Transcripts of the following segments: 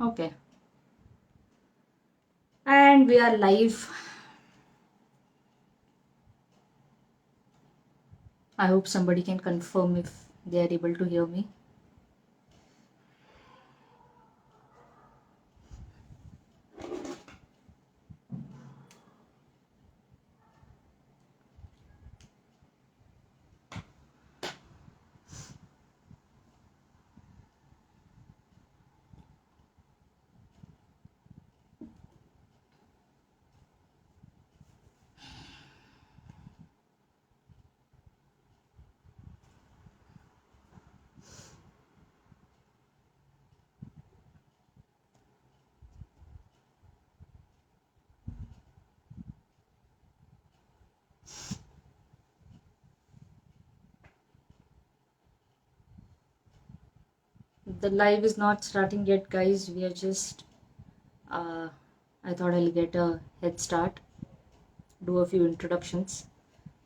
Okay. And we are live. I hope somebody can confirm if they are able to hear me. The live is not starting yet, guys. We are just, uh, I thought I'll get a head start, do a few introductions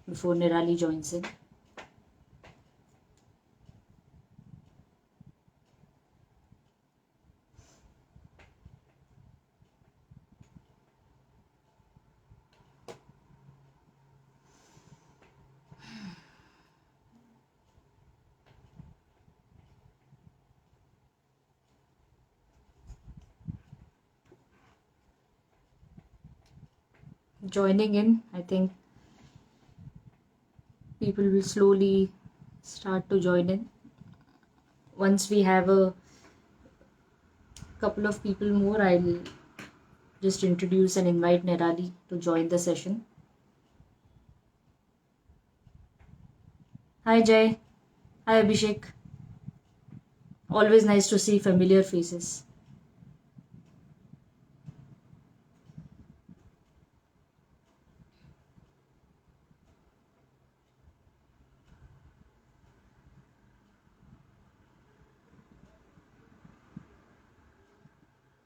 before Nirali joins in. Joining in, I think people will slowly start to join in. Once we have a couple of people more, I'll just introduce and invite Nirali to join the session. Hi, Jay. Hi, Abhishek. Always nice to see familiar faces.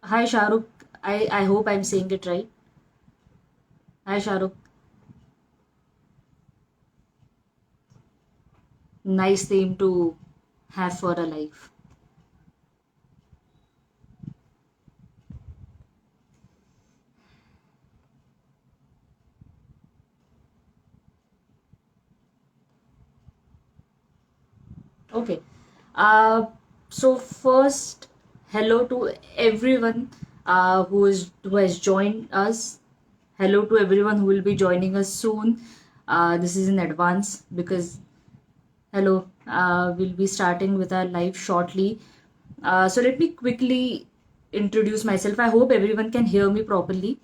Hi, Shahrukh. I hope I'm saying it right. Hi, Shahrukh. Nice name to have for a life. Okay. Uh, so first, hello to everyone who has joined us. Hello to everyone who will be joining us soon. This is in advance because hello. We'll be starting with our live shortly. So let me quickly introduce myself. I hope everyone can hear me properly.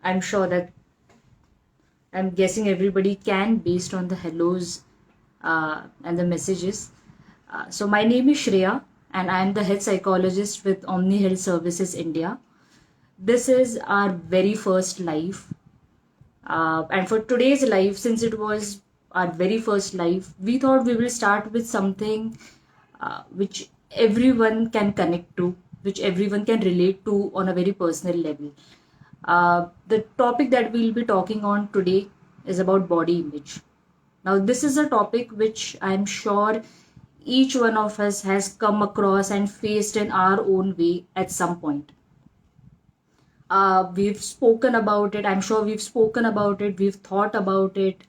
I'm sure that I'm guessing everybody can based on the hellos and the messages. So my name is Shreya and I'm the head psychologist with Omni Health Services India. This is our very first live. And for today's live, since it was our very first live, we thought we will start with something which everyone can connect to, which everyone can relate to on a very personal level. The topic that we'll be talking on today is about body image. Now, this is a topic which I'm sure each one of us has come across and faced in our own way at some point. We've spoken about it. I'm sure we've spoken about it. We've thought about it.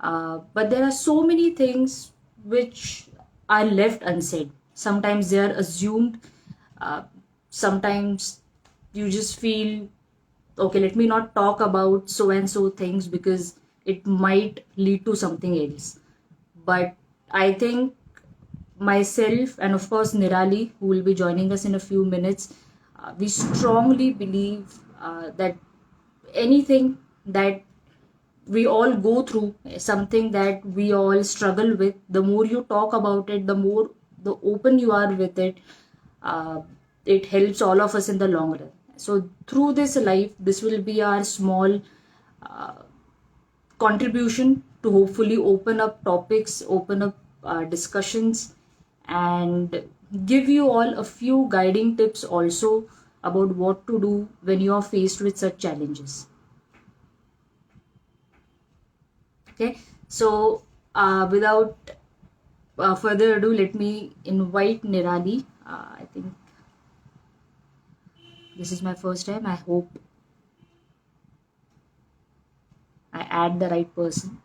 But there are so many things which are left unsaid. Sometimes they are assumed. Uh, Sometimes you just feel, okay, let me not talk about so and so things because it might lead to something else. But I think myself and of course Nirali, who will be joining us in a few minutes, we strongly believe that anything that we all go through, something that we all struggle with, the more you talk about it, the more the open you are with it, uh, it helps all of us in the long run. So through this life, this will be our small contribution to hopefully open up topics, open up discussions, and give you all a few guiding tips also about what to do when you are faced with such challenges. Okay, so without further ado, let me invite Nirali I think this is my first time. I hope I add the right person.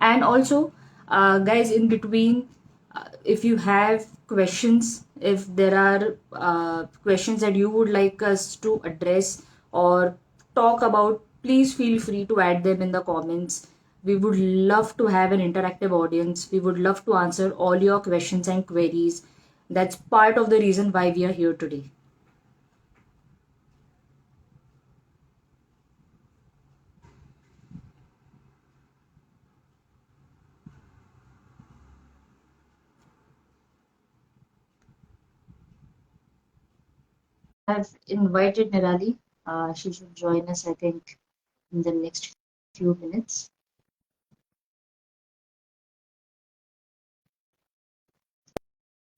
And also, guys, in between, if you have questions, if there are questions that you would like us to address or talk about, please feel free to add them in the comments. We would love to have an interactive audience. We would love to answer all your questions and queries. That's part of the reason why we are here today. I've invited Nirali. She should join us, I think, in the next few minutes.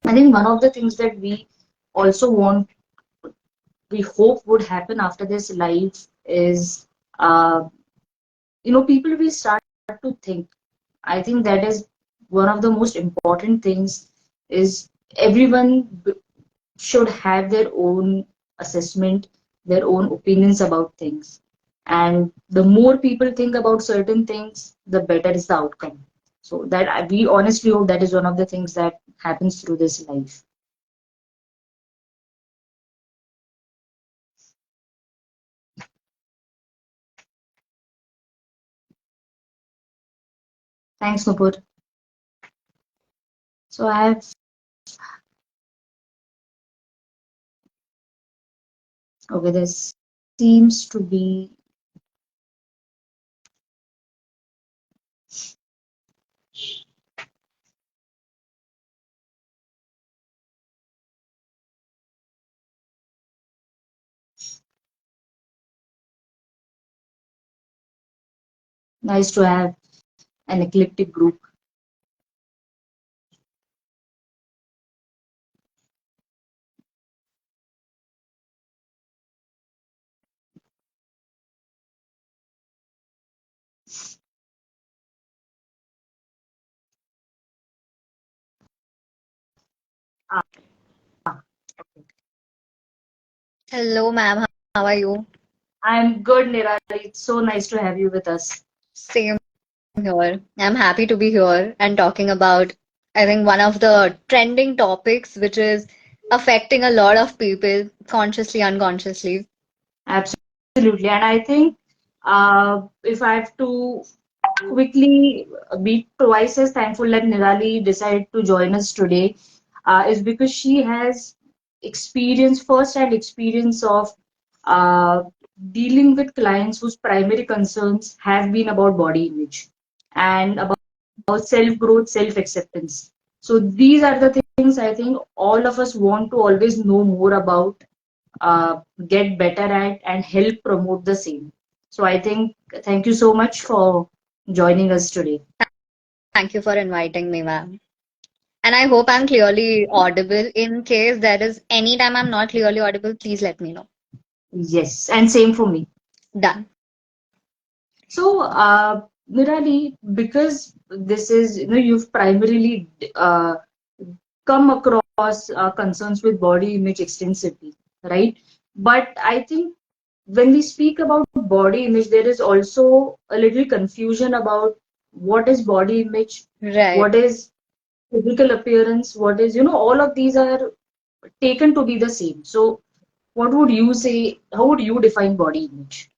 I think one of the things that we also want, we hope would happen after this live is, uh, people will start to think. I think that is one of the most important things is everyone should have their own assessment, their own opinions about things. And the more people think about certain things, the better is the outcome. So that we honestly hope that is one of the things that happens through this life. Thanks, Nupur. So I have, okay, this seems to be nice to have an eclectic group. Ah, okay. Hello, ma'am. How are you? I'm good, Nirali. It's so nice to have you with us. Same here. I'm happy to be here and talking about, I think, one of the trending topics which is affecting a lot of people consciously, unconsciously. Absolutely. And I think if I have to quickly be twice as thankful that Nirali decided to join us today, is because she has experience, first-hand experience of uh, dealing with clients whose primary concerns have been about body image and about self-growth, self-acceptance. So these are the things I think all of us want to always know more about, get better at, and help promote the same. So I think thank you so much for joining us today. Thank you for inviting me, ma'am. And I hope I'm clearly audible. In case there is any time I'm not clearly audible, please let me know. Yes, and same for me. Done. So, Nirali, because this is, you've primarily come across concerns with body image extensively, right? But I think when we speak about body image, there is also a little confusion about what is body image, Right. what is physical appearance, what is, all of these are taken to be the same. So, what would you say? How would you define body image?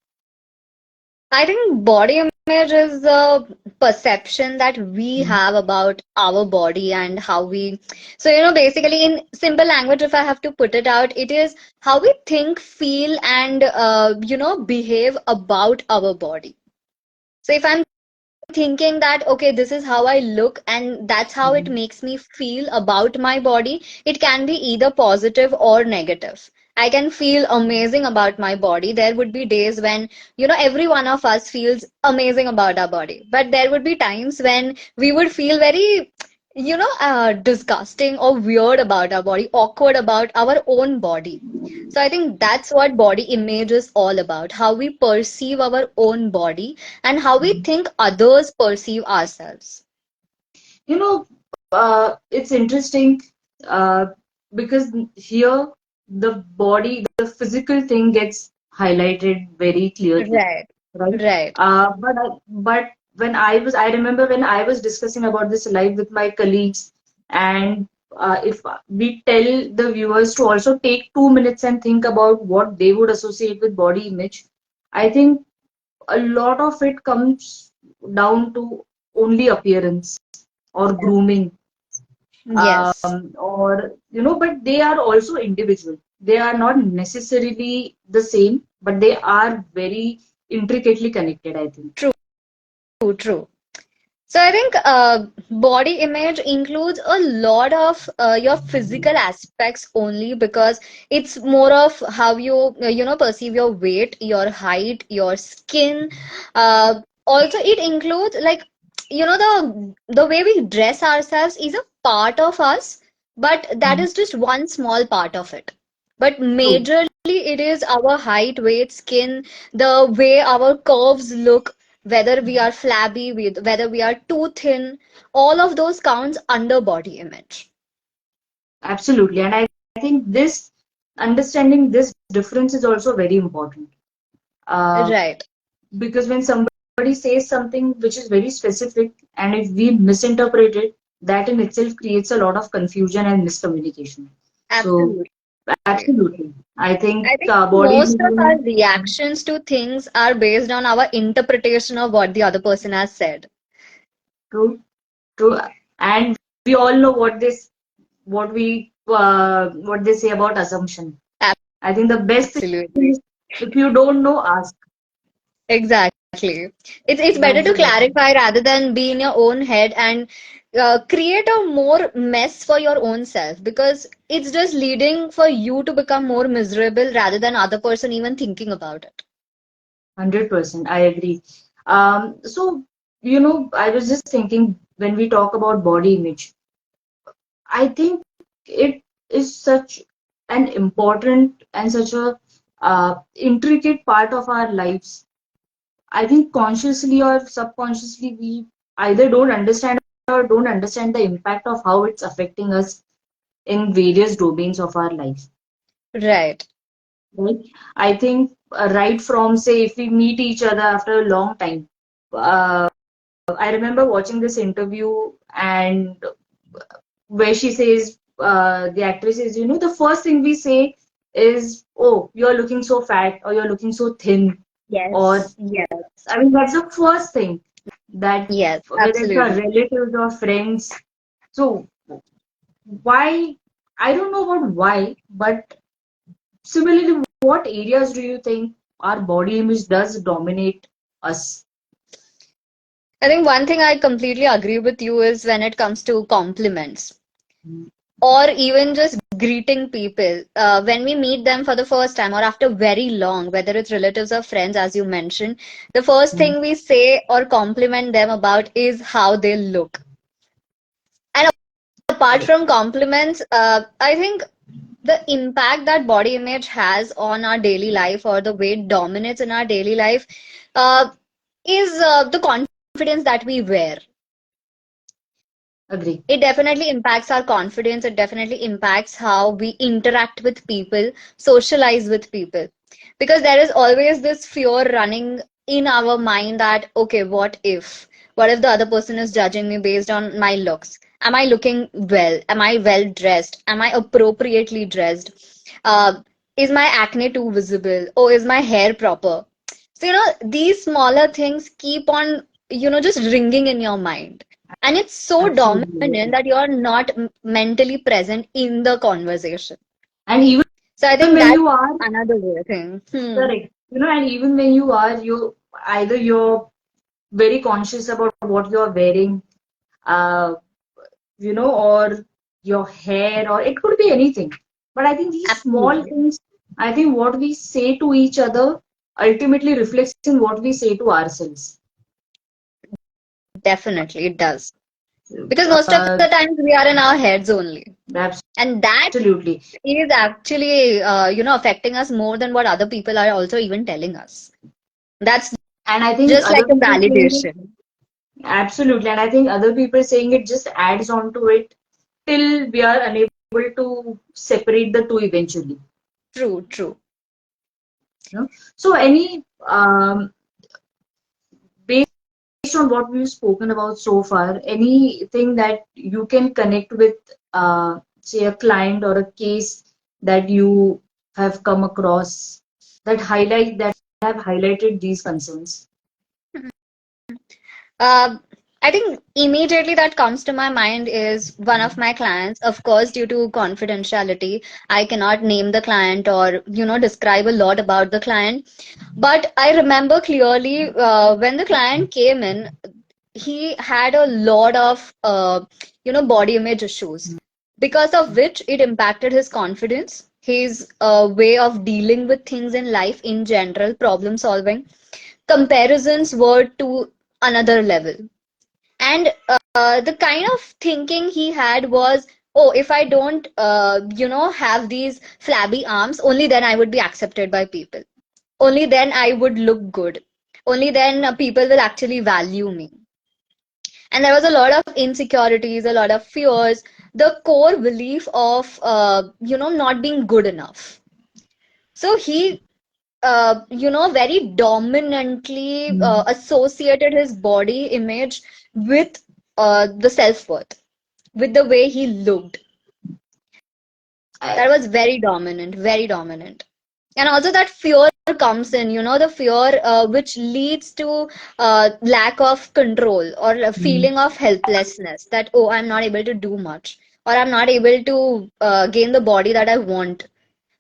I think body image is the perception that we have about our body and how we. So, basically, in simple language, if I have to put it out, it is how we think, feel, and, behave about our body. So, if I'm thinking that, okay, this is how I look and that's how it Mhm. makes me feel about my body, it can be either positive or negative. I can feel amazing about my body. There would be days when, every one of us feels amazing about our body. But there would be times when we would feel very disgusting or weird about our body, awkward about our own body. So I think that's what body image is all about, how we perceive our own body and how we think others perceive ourselves. You know, it's interesting uh, because here the body, the physical thing gets highlighted very clearly, Right, right? right. But when I remember when I was discussing about this live with my colleagues, and if we tell the viewers to also take 2 minutes and think about what they would associate with body image, I think a lot of it comes down to only appearance or grooming, Yes. or but they are also individual. They are not necessarily the same, but they are very intricately connected, I think. True, true. So I think body image includes a lot of your physical aspects only, because it's more of how you perceive your weight, your height, your skin. Also, it includes like the way we dress ourselves is a part of us, but that Mhm. is just one small part of it. But True. majorly, it is our height, weight, skin, the way our curves look, whether we are flabby, whether we are too thin, all of those counts under body image. Absolutely. And I think this understanding this difference is also very important. Uh, Right. because when somebody says something which is very specific, and if we misinterpret it, that in itself creates a lot of confusion and miscommunication. So, Absolutely. absolutely. I think I think body most of our imaging, reactions to things are based on our interpretation of what the other person has said. true, true. And we all know what they say about assumption. I think the best thing Absolutely. is, if you don't know, ask. Exactly. It's better That's to the best thing. clarify rather than be in your own head and create a more mess for your own self, because it's just leading for you to become more miserable rather than other person even thinking about it. 100%, I agree. So, I was just thinking when we talk about body image, I think it is such an important and such a intricate part of our lives. I think consciously or subconsciously, we either don't understand or don't understand the impact of how it's affecting us in various domains of our life. Right. Right? I think right from, say, if we meet each other after a long time. Uh, I remember watching this interview, and where she says, the actress says, the first thing we say is, "Oh, you're looking so fat," or "You're looking so thin," or Yes. Yes. I mean, that's the first thing that Yes. whether it's our Absolutely. relatives or friends. So why? I don't know about why, but similarly, what areas do you think our body image does dominate us? I think one thing I completely agree with you is when it comes to compliments, or even just greeting people when we meet them for the first time or after very long, whether it's relatives or friends, as you mentioned, the first thing we say or compliment them about is how they look. And apart from compliments, I think the impact that body image has on our daily life, or the way it dominates in our daily life, uh, is the confidence that we wear. Agree. It definitely impacts our confidence. It definitely impacts how we interact with people, socialize with people. Because there is always this fear running in our mind that, okay, what if? What if the other person is judging me based on my looks? Am I looking well? Am I well dressed? Am I appropriately dressed? Uh, is my acne too visible? Or is my hair proper? So, these smaller things keep on, just ringing in your mind. And it's so Absolutely. dominant that you're not mentally present in the conversation. And even So I think when that's you are another way thing. correct, and even when you are, either you're very conscious about what you're wearing, uh, or your hair, or it could be anything. But I think these small Absolutely. things, I think what we say to each other ultimately reflects in what we say to ourselves. Definitely, it does. Because most of the times we are in our heads only. And that Absolutely. is actually, affecting us more than what other people are also even telling us. That's And I think just like other a people saying it, validation. absolutely. And I think other people saying it just adds on to it till we are unable to separate the two eventually. True, true. You know? So any based on what we've spoken about so far, anything that you can connect with, say, a client or a case that you have come across that have highlighted these concerns? Uh, I think immediately that comes to my mind is one of my clients. Of course, due to confidentiality, I cannot name the client or, describe a lot about the client. But I remember clearly when the client came in, he had a lot of, body image issues, because of which it impacted his confidence, his way of dealing with things in life in general, problem solving. Comparisons were to another level. And the kind of thinking he had was, oh, if I don't, have these flabby arms, only then I would be accepted by people. Only then I would look good. Only then people will actually value me. And there was a lot of insecurities, a lot of fears, the core belief of, not being good enough. So he very dominantly Mm. associated his body image with the self-worth, with the way he looked. I That was very dominant, very dominant. And also that fear comes in, the fear which leads to lack of control or a mm, feeling of helplessness that, oh, I'm not able to do much, or I'm not able to gain the body that I want.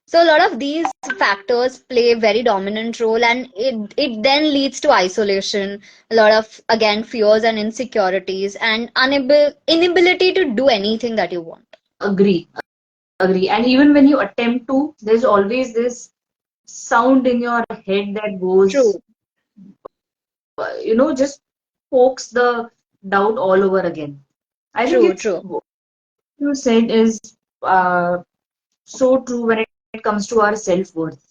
So a lot of these factors play a very dominant role, and it then leads to isolation, a lot of, again, fears and insecurities, and inability to do anything that you want. agree, agree. And even when you attempt to, there's always this sound in your head that goes, True, just pokes the doubt all over again. I think true, it's true. what you said is uh, so true when it comes to our self-worth.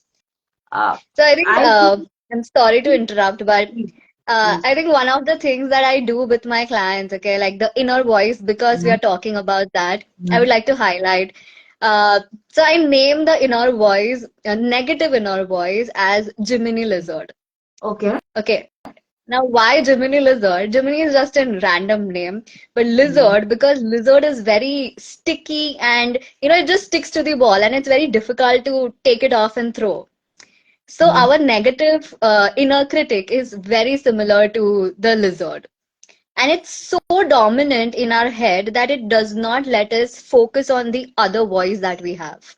Uh, So I think, I think, I'm sorry to interrupt, but please. I think one of the things that I do with my clients, okay, like the inner voice, because we Mm, are talking about that, I would mm. like to highlight. Uh, so I name the inner voice, a negative inner voice, as Gemini lizard. Okay. Okay. Now, why Gemini lizard? Gemini is just a random name, but Mm, lizard, because lizard is very sticky and, it just sticks to the ball and it's very difficult to take it off and throw. So mm. our negative inner critic is very similar to the lizard. And it's so dominant in our head that it does not let us focus on the other voice that we have.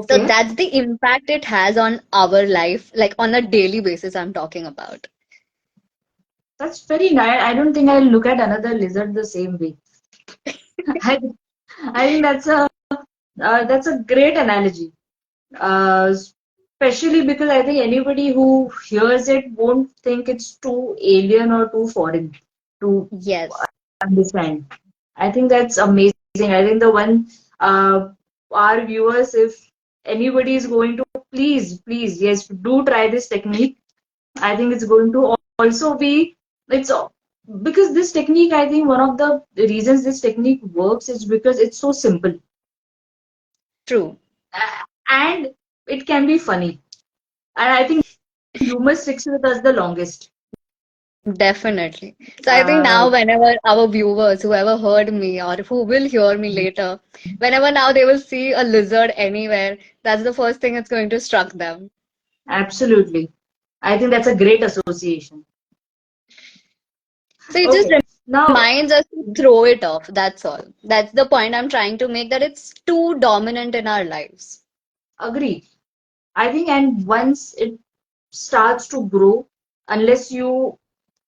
So Okay. that's the impact it has on our life, like on a daily basis, I'm talking about. That's very nice. I don't think I'll look at another lizard the same way. I, I think that's a great analogy. Especially because I think anybody who hears it won't think it's too alien or too foreign to Yes, understand. I think that's amazing. I think the one our viewers, if anybody is going to, please, yes, do try this technique. I think it's going to also be it's because this technique, I think one of the reasons this technique works is because it's so simple. true. And it can be funny. And I think humor sticks with us the longest. Definitely. So I think Uh, now whenever our viewers, whoever heard me or who will hear me later, whenever now they will see a lizard anywhere, that's the first thing that's going to struck them. Absolutely. I think that's a great association. So it just Okay. Now, reminds us to throw it off. That's all. That's the point I'm trying to make, that it's too dominant in our lives. agree. I think, and once it starts to grow, unless you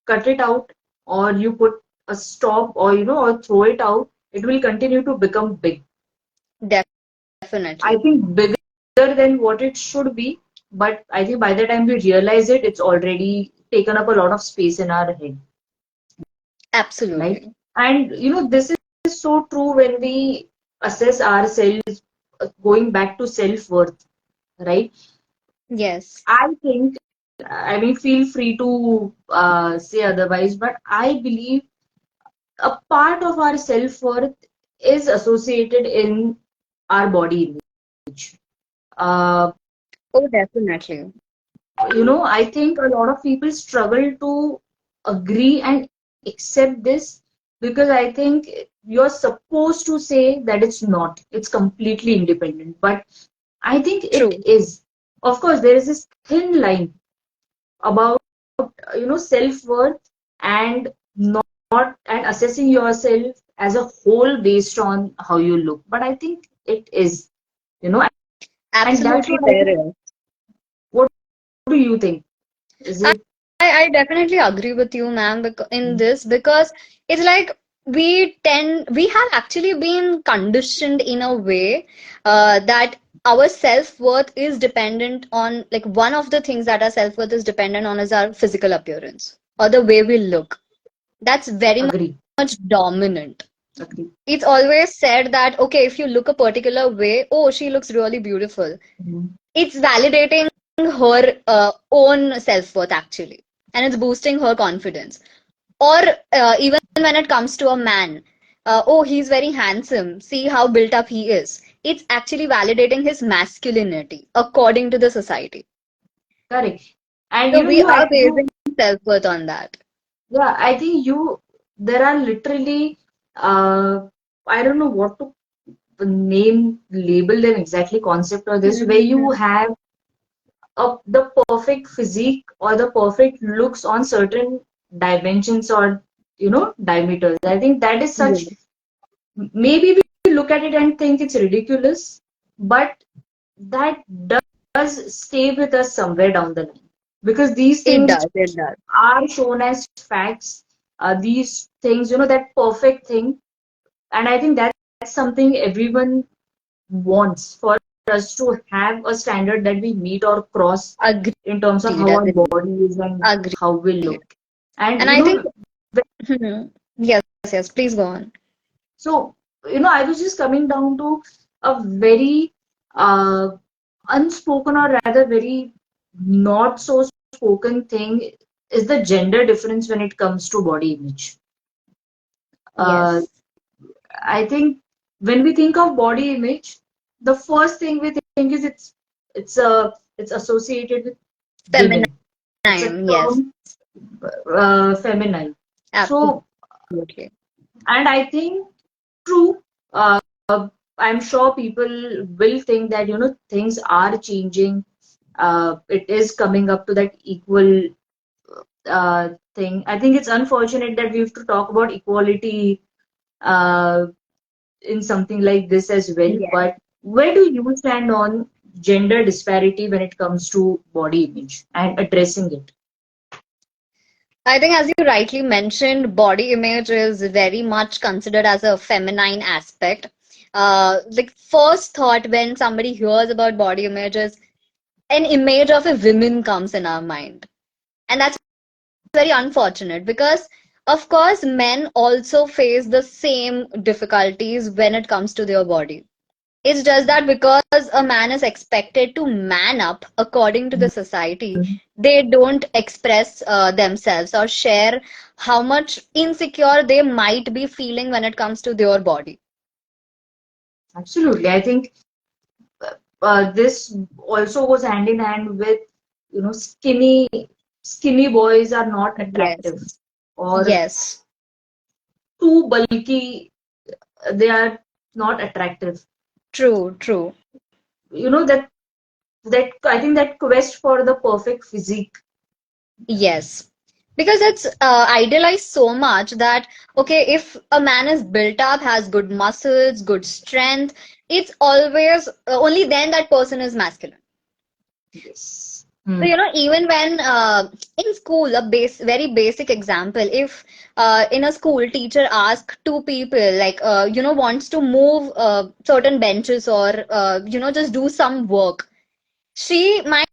cut it out or you put a stop or, or throw it out, it will continue to become big. I Definitely. think bigger than what it should be, but I think by the time we realize it, it's already taken up a lot of space in our head. right? Absolutely. And this is so true when we assess ourselves, going back to self-worth, right? Yes. I think, I mean, feel free to say otherwise, but I believe a part of our self-worth is associated in our body image. Uh, Oh, definitely. I think a lot of people struggle to agree and accept this because I think you're supposed to say that it's not, it's completely independent. But I think it True. is. Of course, there is this thin line about self-worth and not and assessing yourself as a whole based on how you look, but I think it is, you know and that's Absolutely, what I there think. is. What do you think? Is I, it? I definitely agree with you, ma'am, in this, because it's like we have actually been conditioned in a way that our self-worth is dependent on, like, one of the things that our self-worth is dependent on is our physical appearance or the way we look. That's very Agree. much dominant. Agree. It's always said that, okay, if you look a particular way, oh, she looks really beautiful. Mhm. It's validating her own self-worth actually, and it's boosting her confidence. Or even when it comes to a man, oh, he's very handsome, see how built up he is. It's actually validating his masculinity according to the society. Correct. And So we are you basing self-worth on that. yeah, I think there are literally, I don't know what to name, label them exactly, concept or this, where you Mhm. have the perfect physique or the perfect looks on certain dimensions or diameters. I think that is such, Yes, maybe we look at it and think it's ridiculous, but that does stay with us somewhere down the line because these it things does. It does. are shown as facts. These things, that perfect thing, and I think that's something everyone wants, for us to have a standard that we meet or cross Agreed. in terms of how our Agreed. body is and Agreed. how we look. And And I think, mhm. Yes, yes, please go on. so I was just coming down to a very uh, unspoken, or rather very not so spoken thing, is the gender difference when it comes to body image. Uh, Yes. I think when we think of body image, the first thing we think is it's associated with Feminine, women. It's a yes, term, feminine. So, absolutely. and I think true. Uh, I'm sure people will think that things are changing. It is coming up to that equal thing. I think it's unfortunate that we have to talk about equality uh, in something like this as well. Yes. But where do you stand on gender disparity when it comes to body image and addressing it? I think, as you rightly mentioned, body image is very much considered as a feminine aspect. Like, first thought when somebody hears about body image is an image of a woman comes in our mind. And that's very unfortunate because, of course, men also face the same difficulties when it comes to their body. It's just that because a man is expected to man up according to the society, they don't express themselves or share how much insecure they might be feeling when it comes to their body. Absolutely. I think this also goes hand in hand with skinny boys are not Yes, attractive, or yes, too bulky, they are not attractive. true, true. That I think that quest for the perfect physique. Yes. Because it's idealized so much that, okay, if a man is built up, has good muscles, good strength, it's always only then that person is masculine. Yes. So, Hmm. even when in school, very basic example, if in a school teacher asks two people, like, wants to move certain benches or, just do some work, she might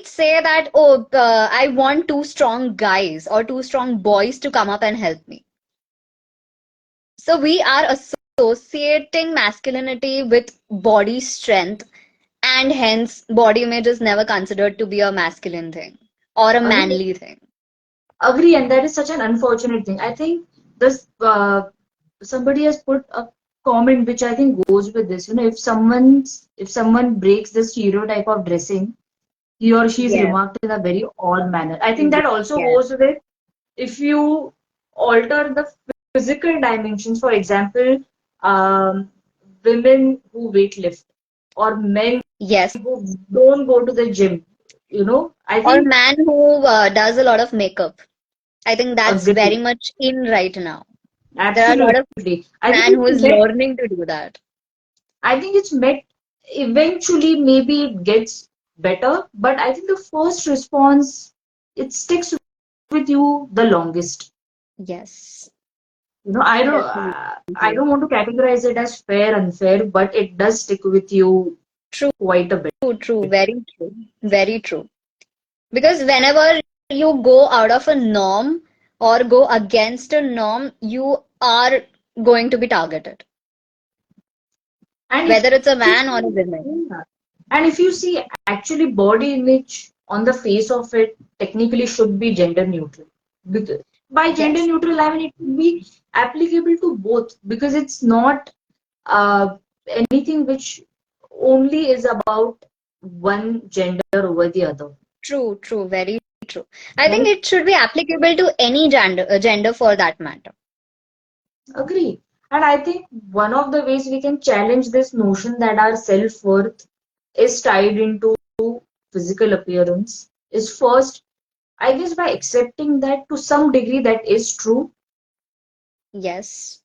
say that, oh, I want two strong guys or two strong boys to come up and help me. So we are associating masculinity with body strength, and hence body image is never considered to be a masculine thing or a Agree, manly thing. agree, and that is such an unfortunate thing. I think this somebody has put a comment which I think goes with this. If someone breaks the stereotype of dressing, he or she is Yes, remarked in a very odd manner. I think that also yes, goes with if you alter the physical dimensions. For example, um, women who weightlift or men yes. who don't go to the gym. I Or think man who does a lot of makeup. I think that's very agree. much in right now. There are a lot of Absolutely. I think man who it's is met. learning to do that. I think it's met. Eventually, maybe it gets better, but I think the first response it sticks with you the longest. Yes, definitely I don't want to categorize it as fair, unfair, but it does stick with you true, quite a bit. true, very true. Because whenever you go out of a norm or go against a norm, you are going to be targeted, And if whether it's a you man or a woman. yeah. And if you see, actually, body image on the face of it technically should be gender neutral. Because by gender Yes, neutral, I mean it should be applicable to both because it's not uh, anything which only is about one gender over the other. true, very true. I think Right? it should be applicable to any gender for that matter. Agree. And I think one of the ways we can challenge this notion that our self-worth is tied into physical appearance is first, I guess, by accepting that to some degree that is true, Yes,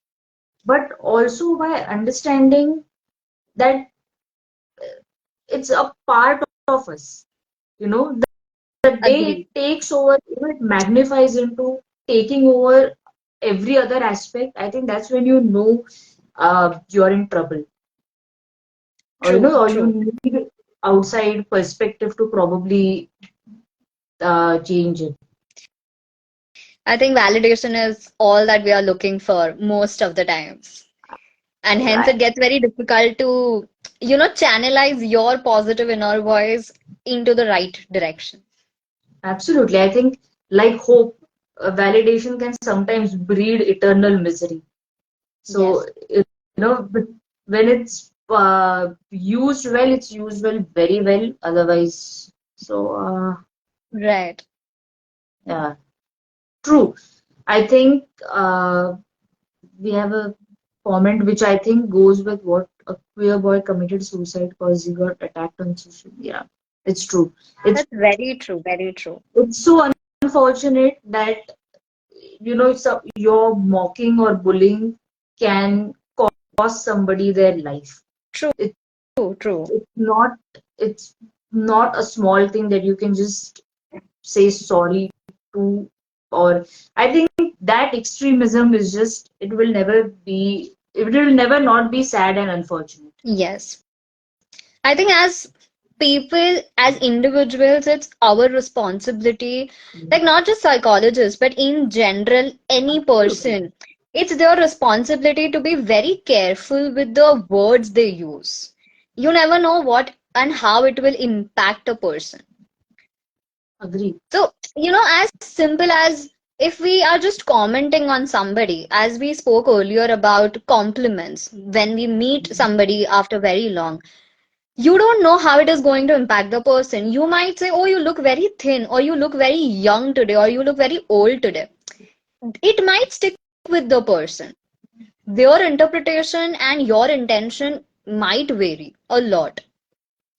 but also by understanding that it's a part of us. The day it agree. takes over, it magnifies into taking over every other aspect. I think that's when you're in trouble, or you True. need outside perspective to probably change it. I think validation is all that we are looking for most of the times. And hence it Right. gets very difficult to, channelize your positive inner voice into the right direction. Absolutely. I think, like hope, validation can sometimes breed eternal misery. So, Yes, but when it's used well, very well. Otherwise, right. yeah, true. I think we have a comment which I think goes with what a queer boy committed suicide because he got attacked on social media. It's true. It's That's very true, very true. it's so unfortunate that your mocking or bullying can cost somebody their life. True, It, true. it's not it's not a small thing that you can just say sorry to, or I think that extremism is just it will never not be sad and unfortunate. Yes. I think as people, as individuals, it's our responsibility, like not just psychologists, but in general, any Absolutely. person, it's their responsibility to be very careful with the words they use. You never know what and how it will impact a person. Agree. So, as simple as if we are just commenting on somebody, as we spoke earlier about compliments, when we meet somebody after very long, you don't know how it is going to impact the person. You might say, oh, you look very thin, or you look very young today, or you look very old today. It might stick with the person. Their interpretation and your intention might vary a lot.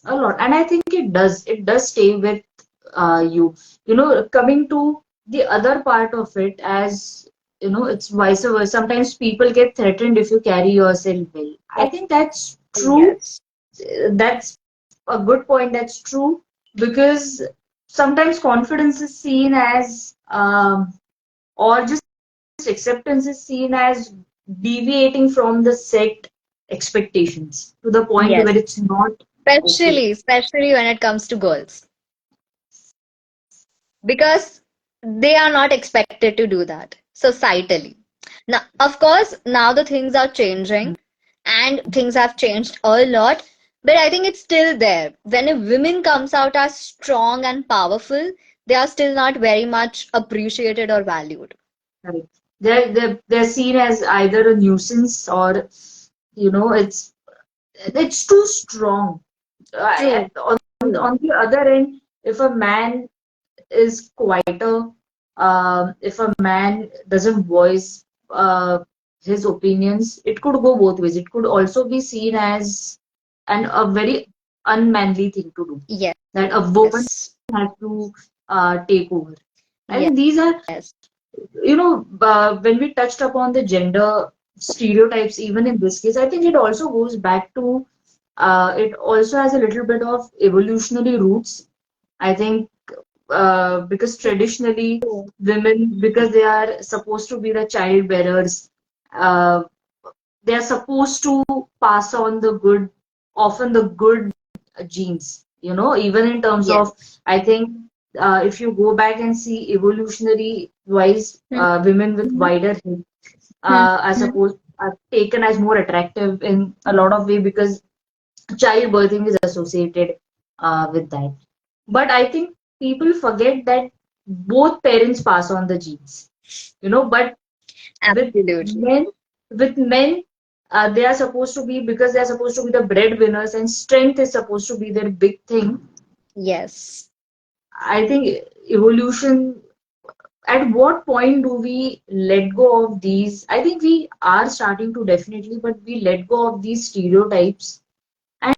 A lot, and I think it does stay with you. Coming to the other part of it, as it's vice versa. Sometimes people get threatened if you carry yourself well. I think that's true. Yes. That's a good point. That's true because sometimes confidence is seen as or just acceptance is seen as deviating from the set expectations to the point Yes. where it's not okay. Especially when it comes to girls, because they are not expected to do that societally. Now, of course, now the things are changing and things have changed a lot, but I think it's still there. When a woman comes out as strong and powerful, they are still not very much appreciated or valued. Correct. They're seen as either a nuisance or, it's too strong. True. On the other end, if a man is quieter, if a man doesn't voice his opinions, it could go both ways. It could also be seen as a very unmanly thing to do. Yes. That a woman has to take over. I think these are, Yes. when we touched upon the gender stereotypes, even in this case, I think it also goes back to, it also has a little bit of evolutionary roots. I think because traditionally, True. women, because they are supposed to be the child bearers, uh, they are supposed to pass on often the good genes, even in terms Yes. of, I think, if you go back and see evolutionary wise, women with Mhm. wider hips are Mhm. supposed are taken as more attractive in a lot of way because childbirthing is associated with that. But I think people forget that both parents pass on the genes, but with Absolutely. men, with men, they are supposed to be, because they are supposed to be the breadwinners and strength is supposed to be their big thing. Yes. I think evolution, at what point do we let go of these? I think we are starting to, definitely, but we let go of these stereotypes and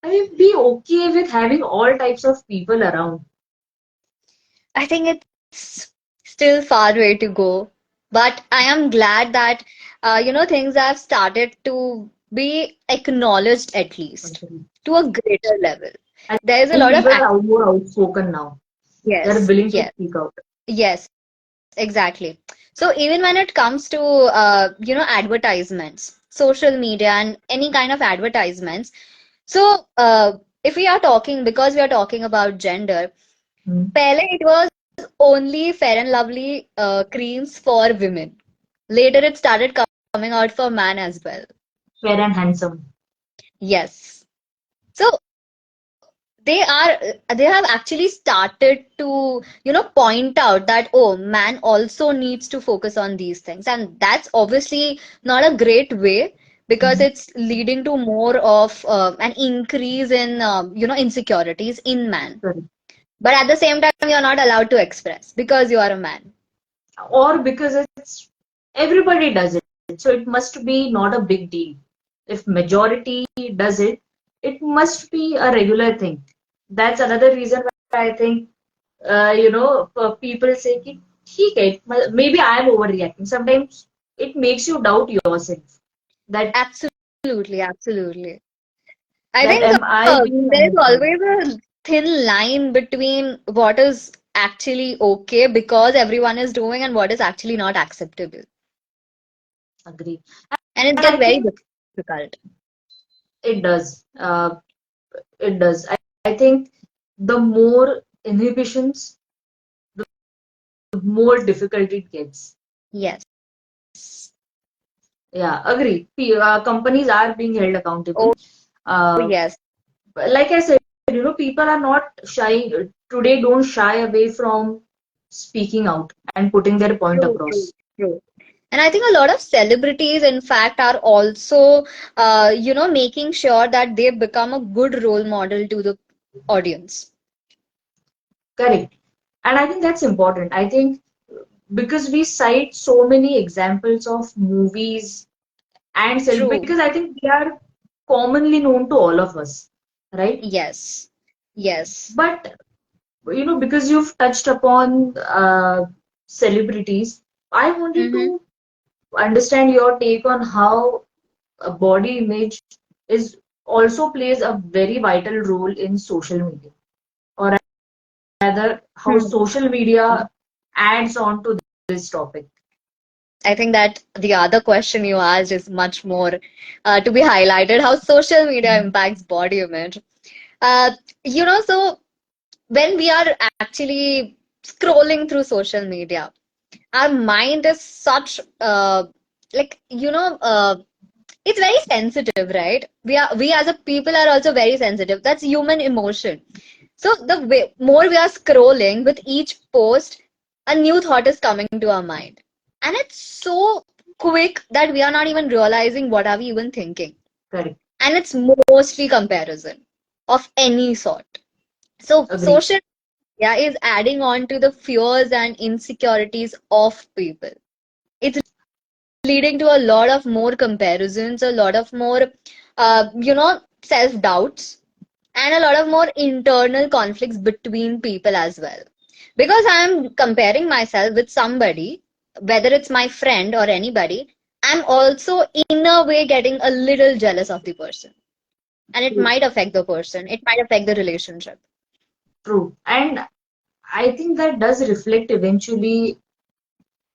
I mean, be okay with having all types of people around. I think it's still far way to go, but I am glad that things have started to be acknowledged at least to a greater level. I There is a think lot of people are more outspoken now. They're yes, willing to yes, speak out. yes, exactly. So even when it comes to advertisements, social media, and any kind of advertisements, so if we are talking because we are talking about gender, Hmm. Pehle it was only Fair and Lovely creams for women. Later, it started coming out for man as well. Fair and handsome. Yes. So they have actually started to, point out that, oh, man also needs to focus on these things. And that's obviously not a great way because Mhm. it's leading to more of an increase in, insecurities in man. Correct. But at the same time, you're not allowed to express because you are a man. Or because it's everybody does it, so it must be not a big deal. If majority does it, it must be a regular thing. That's another reason why I think, people say कि, ठीक है, maybe I am overreacting. Sometimes it makes you doubt yourself that Absolutely, absolutely. I that think am I being there is understood. always a thin line between what is actually okay because everyone is doing and what is actually not acceptable. Agree. And it And gets I very think difficult. it does. It does. I think the more inhibitions, the more difficult it gets. Yes. Yeah, agree. Companies are being held accountable. Oh, Uh, yes. like I said, people are not shy today. Don't shy away from speaking out and putting their point True, true, across. true. And I think a lot of celebrities, in fact, are also, making sure that they become a good role model to the audience. Correct. And I think that's important. I think because we cite so many examples of movies and True. because I think they are commonly known to all of us, right? Yes. Yes. But because you've touched upon celebrities, I wanted Mm-hmm. to understand your take on how a body image is also plays a very vital role in social media, or rather, how social media adds on to this topic. I think that the other question you asked is much more to be highlighted how social media Mhm. impacts body image. Uh, so when we are actually scrolling through social media, our mind is such like it's very sensitive, right? We as a people are also very sensitive. That's human emotion. So the way more we are scrolling with each post, a new thought is coming to our mind. And it's so quick that we are not even realizing what are we even thinking. Correct. And it's mostly comparison of any sort. So Agree. social media is adding on to the fears and insecurities of people. It's leading to a lot of more comparisons, a lot of more, self doubts, and a lot of more internal conflicts between people as well. Because I'm comparing myself with somebody, whether it's my friend or anybody, I'm also in a way getting a little jealous of the person. And it True. might affect the person, it might affect the relationship. True. And I think that does reflect eventually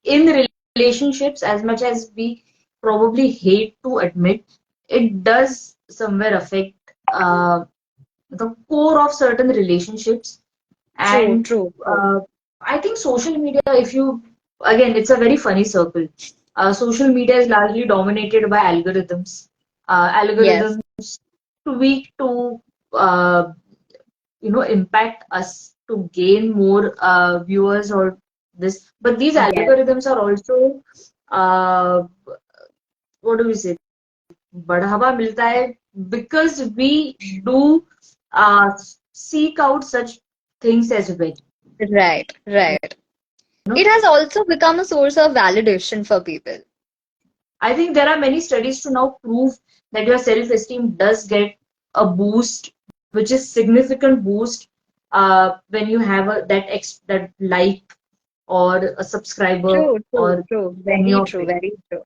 in relationships, as much as we probably hate to admit, it does somewhere affect the core of certain relationships. True, And true, true. uh, I think social media, if you, again, it's a very funny circle. Social media is largely dominated by algorithms. Yes. Algorithms tweak to, uh, impact us to gain more viewers or this. But these Yes. algorithms are also, uh, what do we say? बढ़ावा मिलता है because we do uh, seek out such things as well. Right, You right. know, It has also become a source of validation for people. I think there are many studies to now prove that your self-esteem does get a boost, which is significant boost when you have that like or a subscriber True, true, or true. any Very of true, it. very true.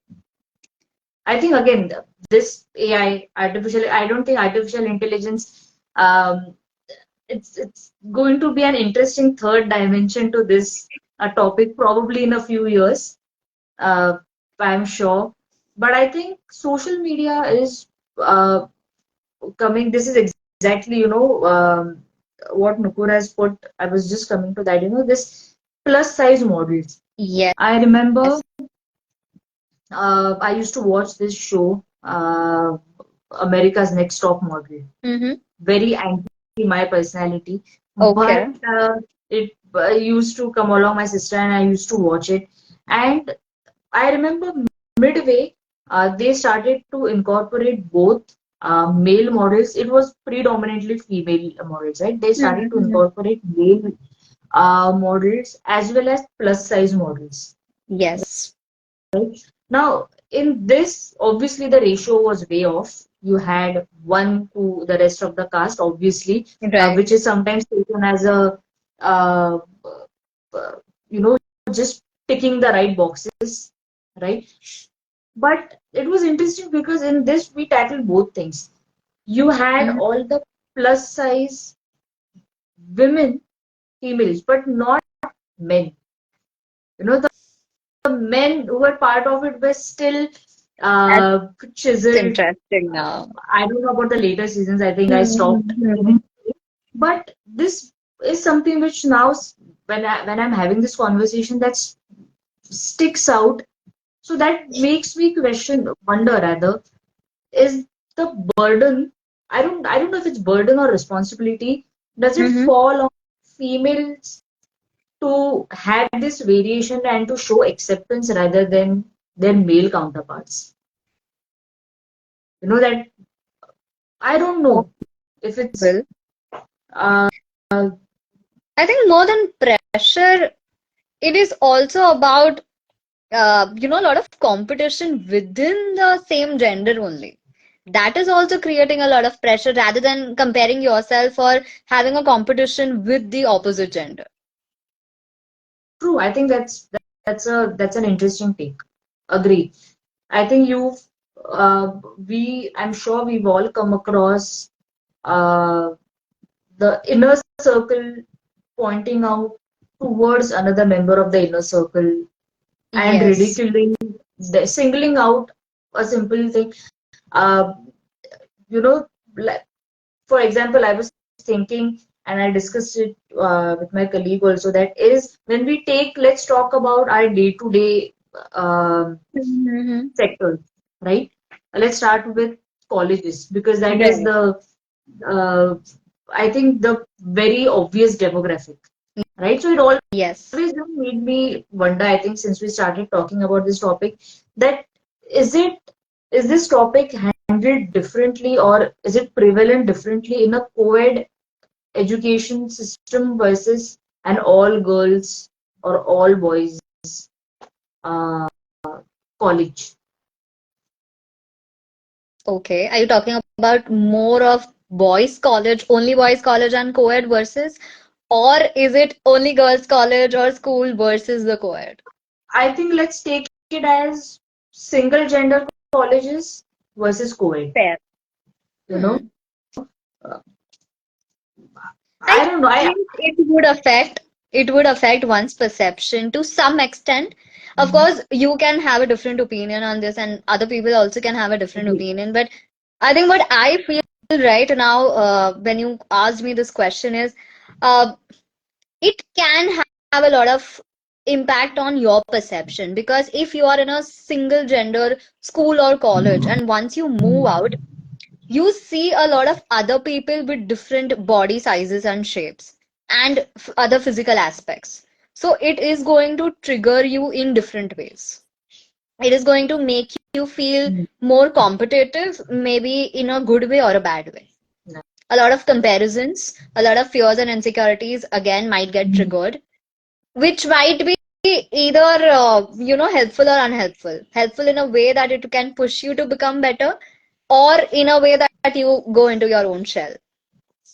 I think again this AI, artificial. I don't think artificial intelligence. It's going to be an interesting third dimension to this topic probably in a few years. Uh, I'm sure. But I think social media is coming. This is exactly, what Nukur has put. I was just coming to that, this plus size models. Yes. I remember I used to watch this show, America's Next Top Model. Mm-hmm. Very anti my personality, but Okay. it used to come along my sister and I used to watch it. And I remember midway, they started to incorporate both male models. It was predominantly female models, right? They started to Mm-hmm. incorporate male models as well as plus size models. Yes. Right? Now, in this, obviously the ratio was way off. You had one to the rest of the cast, obviously, Right. which is sometimes taken as a, uh, uh, you know, just ticking the right boxes, right? But it was interesting because in this we tackled both things. You had Mm-hmm. all the plus size women, females, but not men. The men who were part of it were still That's chiseled. interesting now. I don't know about the later seasons. I think I stopped. Mm-hmm. But this is something which now, when I'm having this conversation, that sticks out. So that makes me wonder rather, is the burden. I don't know if it's burden or responsibility. Does it Mm-hmm. fall on females to have this variation and to show acceptance rather than their male counterparts? That I don't know if it's Possible. uh, I think more than pressure, it is also about a lot of competition within the same gender only. That is also creating a lot of pressure rather than comparing yourself or having a competition with the opposite gender. true. I think that's an interesting take. Agree. I think I'm sure we've all come across uh, the inner circle pointing out towards another member of the inner circle and Yes. singling out a simple thing. Uh, you know, like, for example, I was thinking and I discussed it with my colleague also, that is when we take, let's talk about our day-to-day Mm-hmm. sectors, right? Let's start with colleges because that is Right. the, uh, I think, the very obvious demographic, right? So it always Yes. made me wonder, I think, since we started talking about this topic, that is it is this topic handled differently, or is it prevalent differently in a co-ed education system versus an all girls or all boys uh, college? Okay. Are you talking about more of boys' college, only boys' college and co-ed versus, or is it only girls' college or school versus the co-ed? I think let's take it as single gender colleges versus co-ed. Fair. You know, Hmm. Uh, I I don't know. think it would affect one's perception to some extent. Of Mhm. course, you can have a different opinion on this, and other people also can have a different Agree. opinion. But I think what I feel right now, when you asked me this question, is uh, it can have a lot of impact on your perception, because if you are in a single gender school or college, and once you move out, you see a lot of other people with different body sizes and shapes and other physical aspects. So it is going to trigger you in different ways. It is going to make you feel Mm. more competitive, maybe in a good way or a bad way. No. A lot of comparisons, a lot of fears and insecurities again might get Mm. triggered, which might be either helpful or unhelpful. Helpful in a way that it can push you to become better, or in a way that you go into your own shell.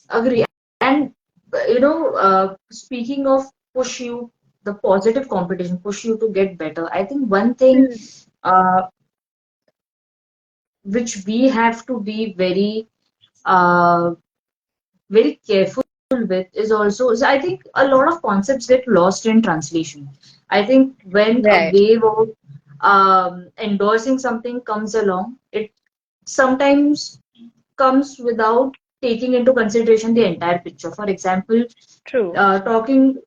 Agree. And speaking of push you, the positive competition, push you to get better. I think one thing Hmm. uh, which we have to be uh, very careful with is also, so I think a lot of concepts get lost in translation. I think when a Right. wave of endorsing something comes along, it sometimes comes without taking into consideration the entire picture. For example, True. talking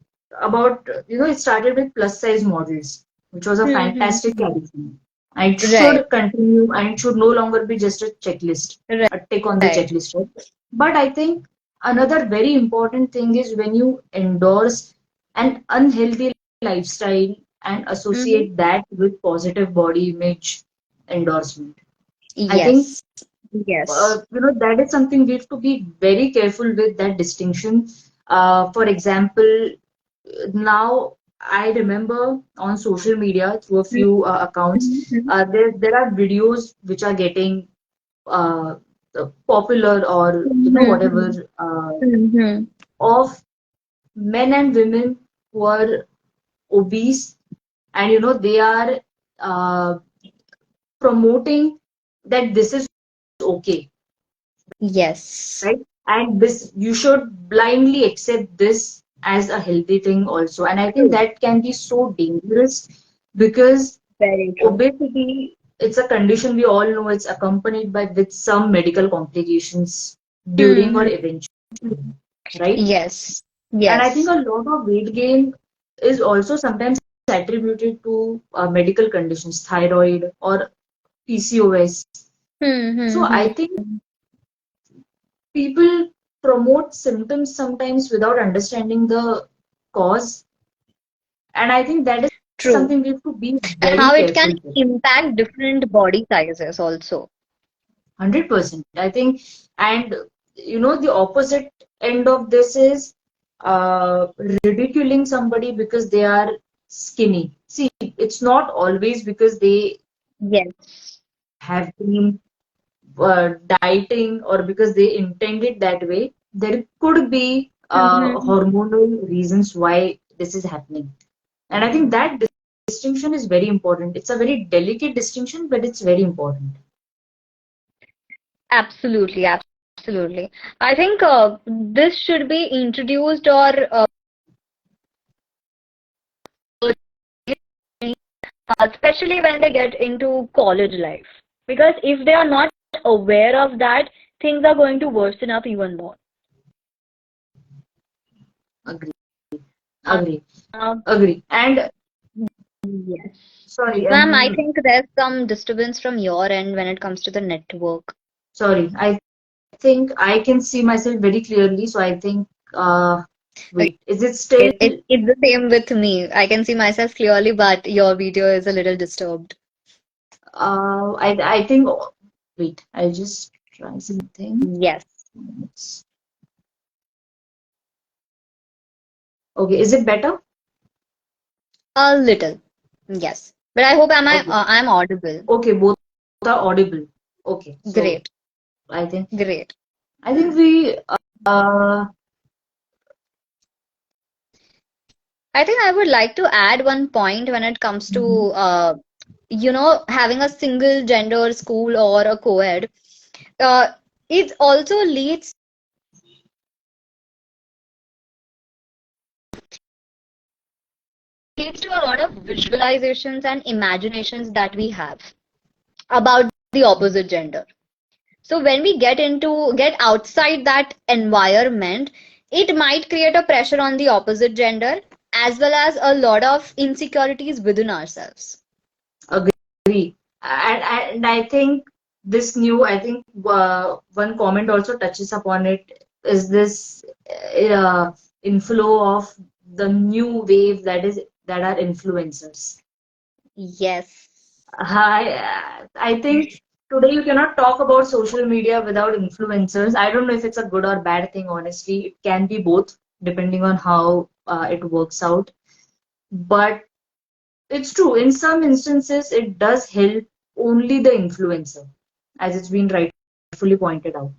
about, it started with plus size models, which was a Hmm. fantastic category. And it Right. should continue and it should no longer be just a checklist, Right. a tick on the Right. checklist, right? But I think another very important thing is when you endorse an unhealthy lifestyle and Hmm. associate that with positive body image endorsement. I think Yes. Yes. that is something we have to be very careful with, that distinction. For example, now I remember on social media through a few accounts, Mm-hmm. there are videos which are getting uh, popular, or whatever, Hmm. uh, Hmm. of men and women who are obese, and they are uh, promoting that this is okay, Yes. right? And this, you should blindly accept this as a healthy thing also. And I think True. that can be so dangerous because Very true. obesity, it's a condition we all know, it's accompanied by with some medical complications during or Hmm. eventually, right? Yes. And I think Yes. a lot of weight gain is also sometimes attributed to medical conditions, thyroid or PCOS. So I Hmm. think people promote symptoms sometimes without understanding the cause. And I think that is True. something we have to be And very how it can careful with. impact different body sizes also. 100%. I think, and the opposite end of this is uh, ridiculing somebody because they are skinny. See, it's not always because they Yes. have been dieting or because they intended that way. There could be Hmm. hormonal reasons why this is happening. And I think that distinction is very important. It's a very delicate distinction, but it's very important. Absolutely. Absolutely. I think this should be introduced, or especially when they get into college life. Because if they are not aware of that, things are going to worsen up even more. Agree. Uh, Agree. uh, Agree. And yes. sorry, Ma'am, I think there's some disturbance from your end when it comes to the network. sorry. I think I can see myself very clearly. So I think, Okay, wait, is it still, it's the same with me. I can see myself clearly, but your video is a little disturbed. I think, wait, I'll just try something. Yes, Okay, is it better? a little. Yes. But I hope Okay. I'm audible. Okay, both are audible. Okay, so Great. I think, Great. I think we, uh, I think I would like to add one point when it comes mhm. to having a single gender school or a co-ed. Uh, it also leads to a lot of visualizations and imaginations that we have about the opposite gender. So when we get outside that environment, it might create a pressure on the opposite gender as well as a lot of insecurities within ourselves. Agree. And I think this new, I think one comment also touches upon it, is this inflow of the new wave that are influencers. Yes. I think today you cannot talk about social media without influencers. I don't know if it's a good or bad thing, honestly. It can be both, depending on how it works out. But it's true, in some instances, it does help only the influencer, as it's been rightfully pointed out.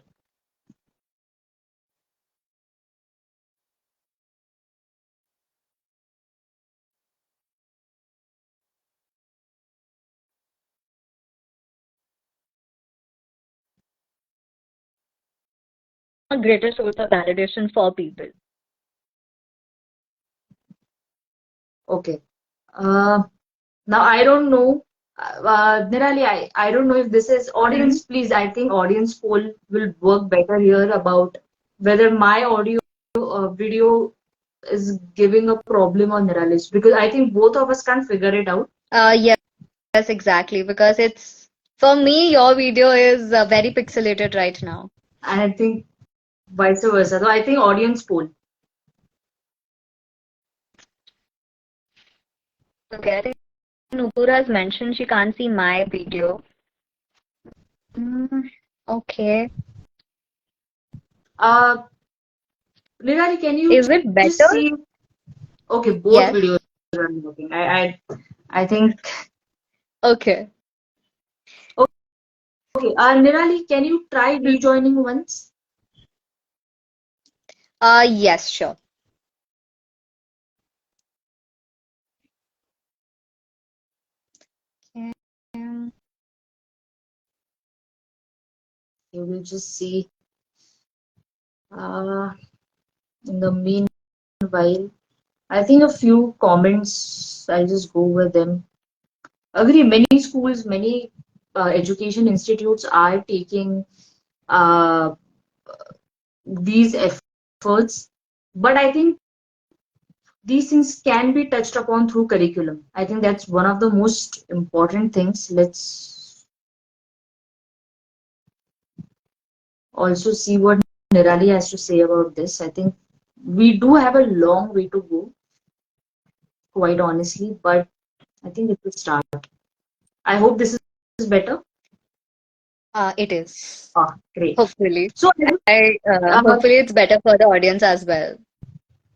A greater source of validation for people. Okay. Uh, Now, I don't know, Nirali, I don't know if this is Mhm. audience, please. I think audience poll will work better here about whether my audio video is giving a problem on Nirali's, because I think both of us can't figure it out. Yes, exactly. Because it's for me, your video is very pixelated right now. And I think vice versa. So I think audience poll. Okay, I think Nupur has mentioned she can't see my video. Mm, okay. Uh, Nirali, can you Is it just better? see? Okay, both Yes. videos are working. I think. Okay. Okay, Nirali, can you try rejoining once? Yes, sure. Um, You will just see. Uh, in the meanwhile, I think a few comments, I'll just go with them. Agree, many schools, many education institutes are taking uh, these efforts, but I think these things can be touched upon through curriculum. I think that's one of the most important things. Let's also see what Nirali has to say about this. I think we do have a long way to go, quite honestly, but I think it will start. I hope this is better. it is. Ah, great. Hopefully. So, uh, Hopefully it's better for the audience as well.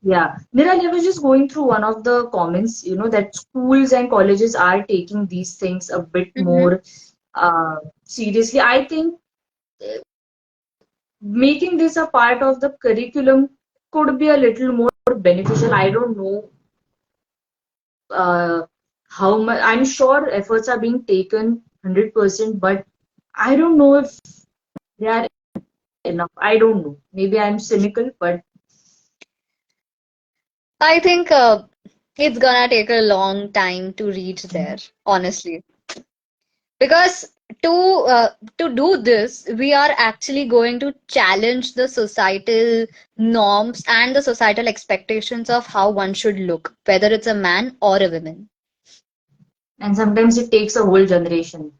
yeah, Niral, I was just going through one of the comments, that schools and colleges are taking these things a bit Mm-hmm. more seriously. I think making this a part of the curriculum could be a little more beneficial. I don't know uh, how much. I'm sure efforts are being taken 100%, but I don't know if they are enough. I don't know. Maybe I'm cynical, but I think it's gonna take a long time to reach there, honestly. Because to to do this, we are actually going to challenge the societal norms and the societal expectations of how one should look, whether it's a man or a woman. And sometimes it takes a whole generation.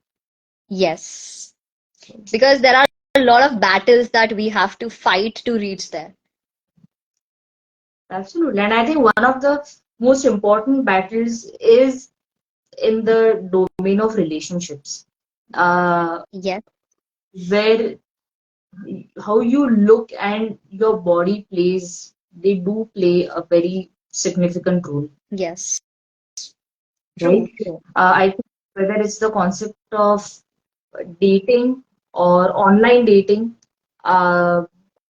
Yes, because there are a lot of battles that we have to fight to reach there. Absolutely. And I think one of the most important battles is in the domain of relationships, Yes, where how you look and your body plays, they do play a very significant role, yes, right? true, true. I think whether it's the concept of dating or online dating, uh,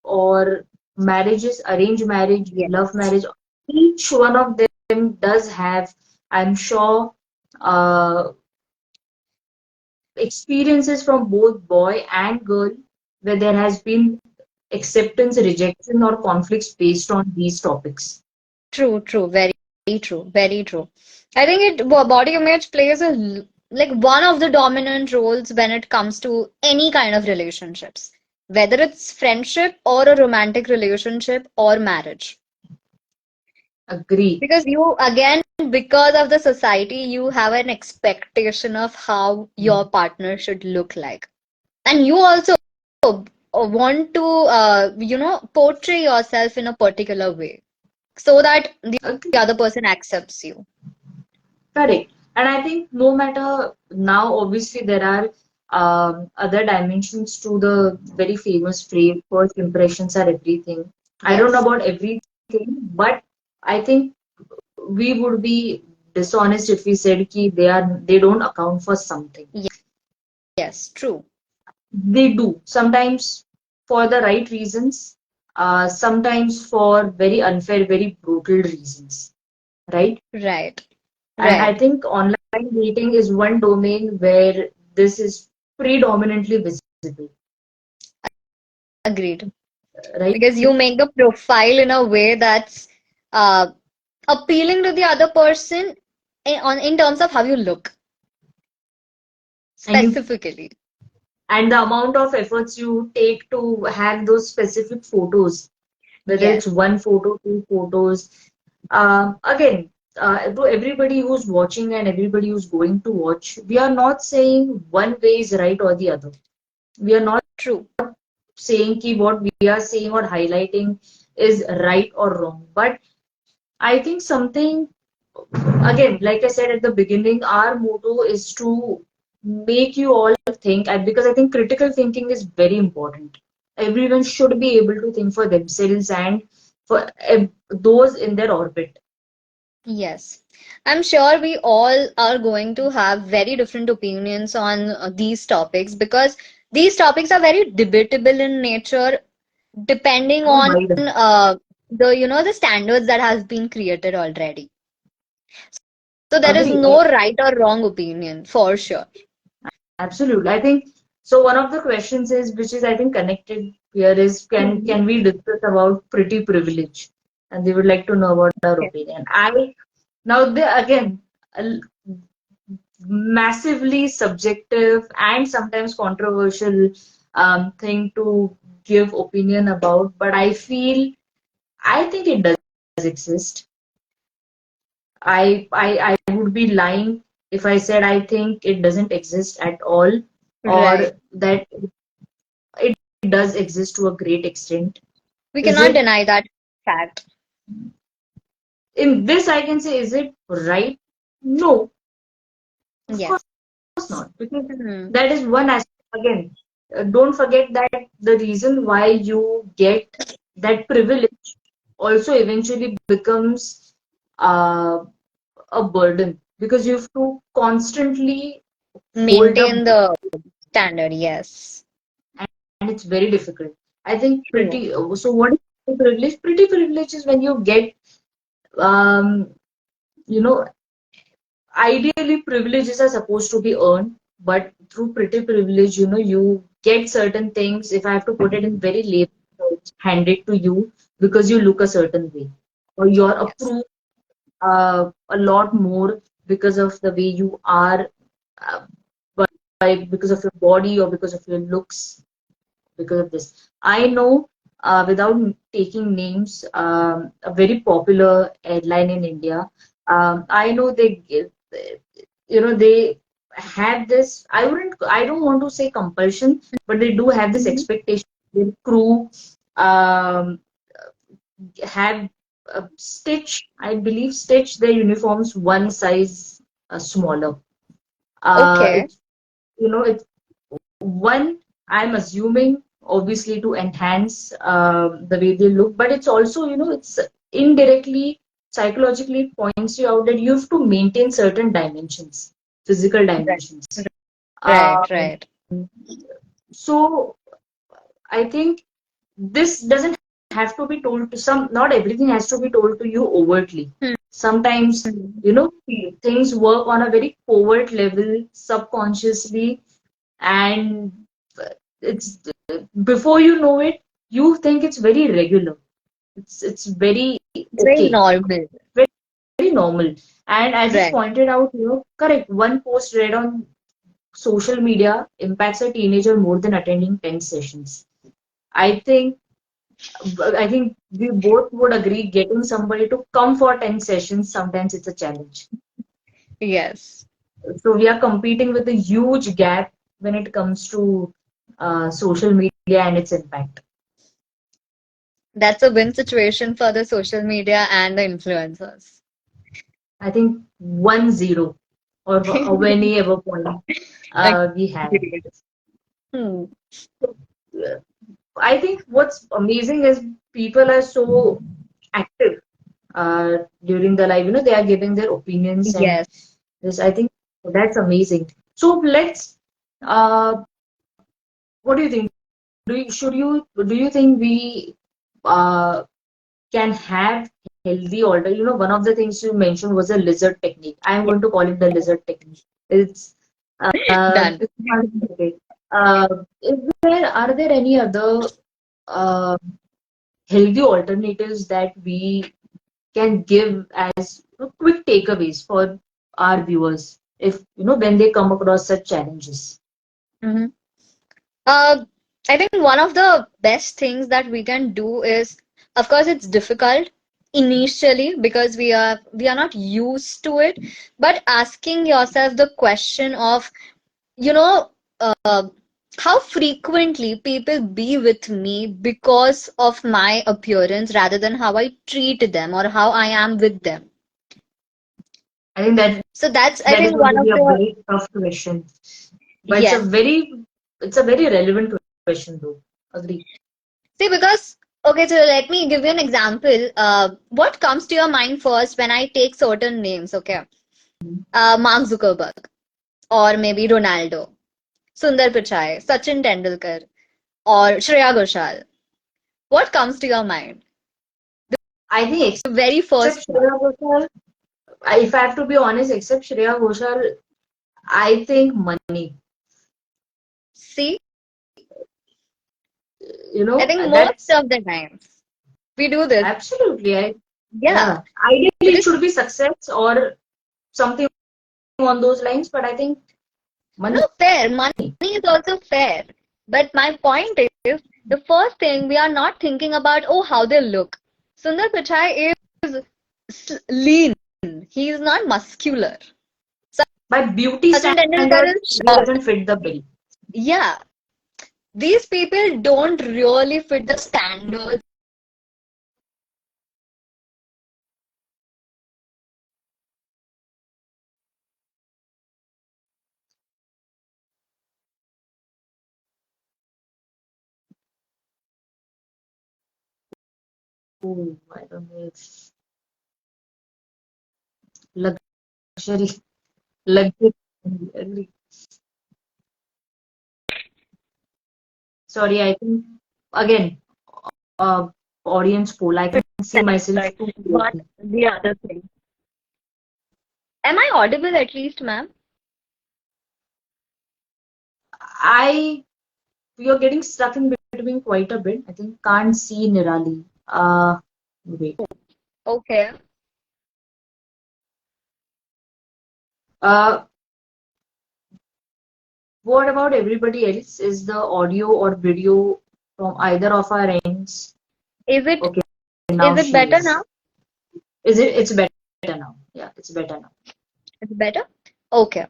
or marriages, arranged marriage, Yes, love marriage, each one of them does have, I'm sure, uh, experiences from both boy and girl where there has been acceptance, rejection, or conflicts based on these topics. true, true, very true, very true. I think body image plays like one of the dominant roles when it comes to any kind of relationships, whether it's friendship or a romantic relationship or marriage. Agree. Because you, again, because of the society, you have an expectation of how your partner should look like. And you also want to, portray yourself in a particular way so that the Agree. other person accepts you. Correct. And I think no matter now, obviously, there are other dimensions to the very famous phrase, first impressions are everything. I don't know Yes. about everything, but I think we would be dishonest if we said ki they don't account for something. Yes, true. They do. Sometimes for the right reasons, sometimes for very unfair, very brutal reasons, right? Right. And I Right. think online dating is one domain where this is predominantly visible, Agreed. right? Because you make the profile in a way that's uh, appealing to the other person in terms of how you look And you specifically. and the amount of efforts you take to have those specific photos, whether Yes. it's one photo, two photos. Again, to everybody who's watching and everybody who's going to watch, we are not saying one way is right or the other. We are not True. saying ki what we are saying or highlighting is right or wrong. But I think something, again, like I said at the beginning, our motto is to make you all think, and because I think critical thinking is very important. Everyone should be able to think for themselves and for those in their orbit. Yes. I'm sure we all are going to have very different opinions on these topics because these topics are very debatable in nature depending on Worldwide. the standards that has been created already. So there is Agree. no right or wrong opinion for sure. Absolutely. I think so. One of the questions is, which is I think connected here, is Mhm. can we discuss about pretty privilege? And they would like to know about our Okay. opinion. I now they again a massively subjective and sometimes controversial thing to give opinion about, but I think it does exist. I would be lying if I said I think it doesn't exist at all, Right. or that it does exist to a great extent. We Is cannot it deny that fact. in this I can say, is it right? No, of Yes. course not. Because Hmm. that is one aspect. Again, don't forget that the reason why you get that privilege also eventually becomes uh, a burden because you have to constantly hold up, Maintain the standard. Yes. and it's very difficult. I think True. so. What is pretty privilege? Pretty privilege is when you get, um, you know, ideally privileges are supposed to be earned, but through pretty privilege, you get certain things. If I have to put it in very lay terms, handed to you because you look a certain way, or you're Yes. approved a lot more because of the way you are. Uh, because of your body or because of your looks, because of this. I know, without taking names, a very popular airline in India. I know they have this. I don't want to say compulsion, but they do have this Mhm. expectation. Their crew um, have I believe, stitch their uniforms one size smaller. Okay. It's it's one, I'm assuming, obviously to enhance the way they look, but it's also, it's indirectly, psychologically, it points you out that you have to maintain certain dimensions, physical Right. dimensions. Right. Um, Right. so I think this doesn't have to be told to not everything has to be told to you overtly. Hmm. Sometimes, Hmm. things work on a very covert level, subconsciously, and it's before you know it, you think it's very regular. It's very Very okay, normal. very normal. And as it's Right. pointed out, correct, one post read on social media impacts a teenager more than attending 10 sessions. I think I think we both would agree getting somebody to come for 10 sessions, sometimes it's a challenge. Yes. So we are competing with a huge gap when it comes to social media and its impact. That's a win situation for the social media and the influencers. I think 1-0 or any ever point we have. Agreed. Hmm. Uh, I think what's amazing is people are so active during the live. They are giving their opinions, and Yes. this, I think, that's amazing. So let's. Uh, what do you think? Do you think we uh, can have healthy alter? One of the things you mentioned was a lizard technique. I'm Yes. going to call it the lizard technique. Done. It's not okay. Are there any other uh, healthy alternatives that we can give as quick takeaways for our viewers if when they come across such challenges? Hmm. I think one of the best things that we can do is, of course, it's difficult initially because we are not used to it, but asking yourself the question of, you know, uh, how frequently people be with me because of my appearance rather than how I treat them or how I am with them. I think So that's, I that is think, going one to of be a the, very tough question, but yes. it's a very relevant question though. Agree. See, because, okay, so let me give you an example. What comes to your mind first when I take certain names, okay? Mark Zuckerberg, or maybe Ronaldo, Sundar Pichai, Sachin Tendulkar, or Shreya Ghoshal. What comes to your mind? I think The very except first one. Shreya Ghoshal, if I have to be honest, except Shreya Ghoshal, I think money. See, I think most That's of the times we do this. absolutely. Yeah, Yeah. Ideally, it because should be success or something on those lines, but I think no, money. fair. Money is also fair. But my point is, the first thing we are not thinking about, oh, how they look. Sundar Pichai is lean. He is not muscular. By beauty Sachin Tendulkar standards, is he short. doesn't fit the bill. Yeah, these people don't really fit the standards. Oh, I don't know. It's luxury, luxury. Agree. Sorry, I think again, audience poll. I can see myself Right. too What clearly. the other thing? Am I audible at least, ma'am? I You're getting stuck in between quite a bit. I think can't see Nirali. Wait. Okay. Uh, What about everybody else? Is the audio or video from either of our ends? Is it Okay, is now it she better is. now? Is it? It's better now. Yeah, it's better now. It's better? Okay.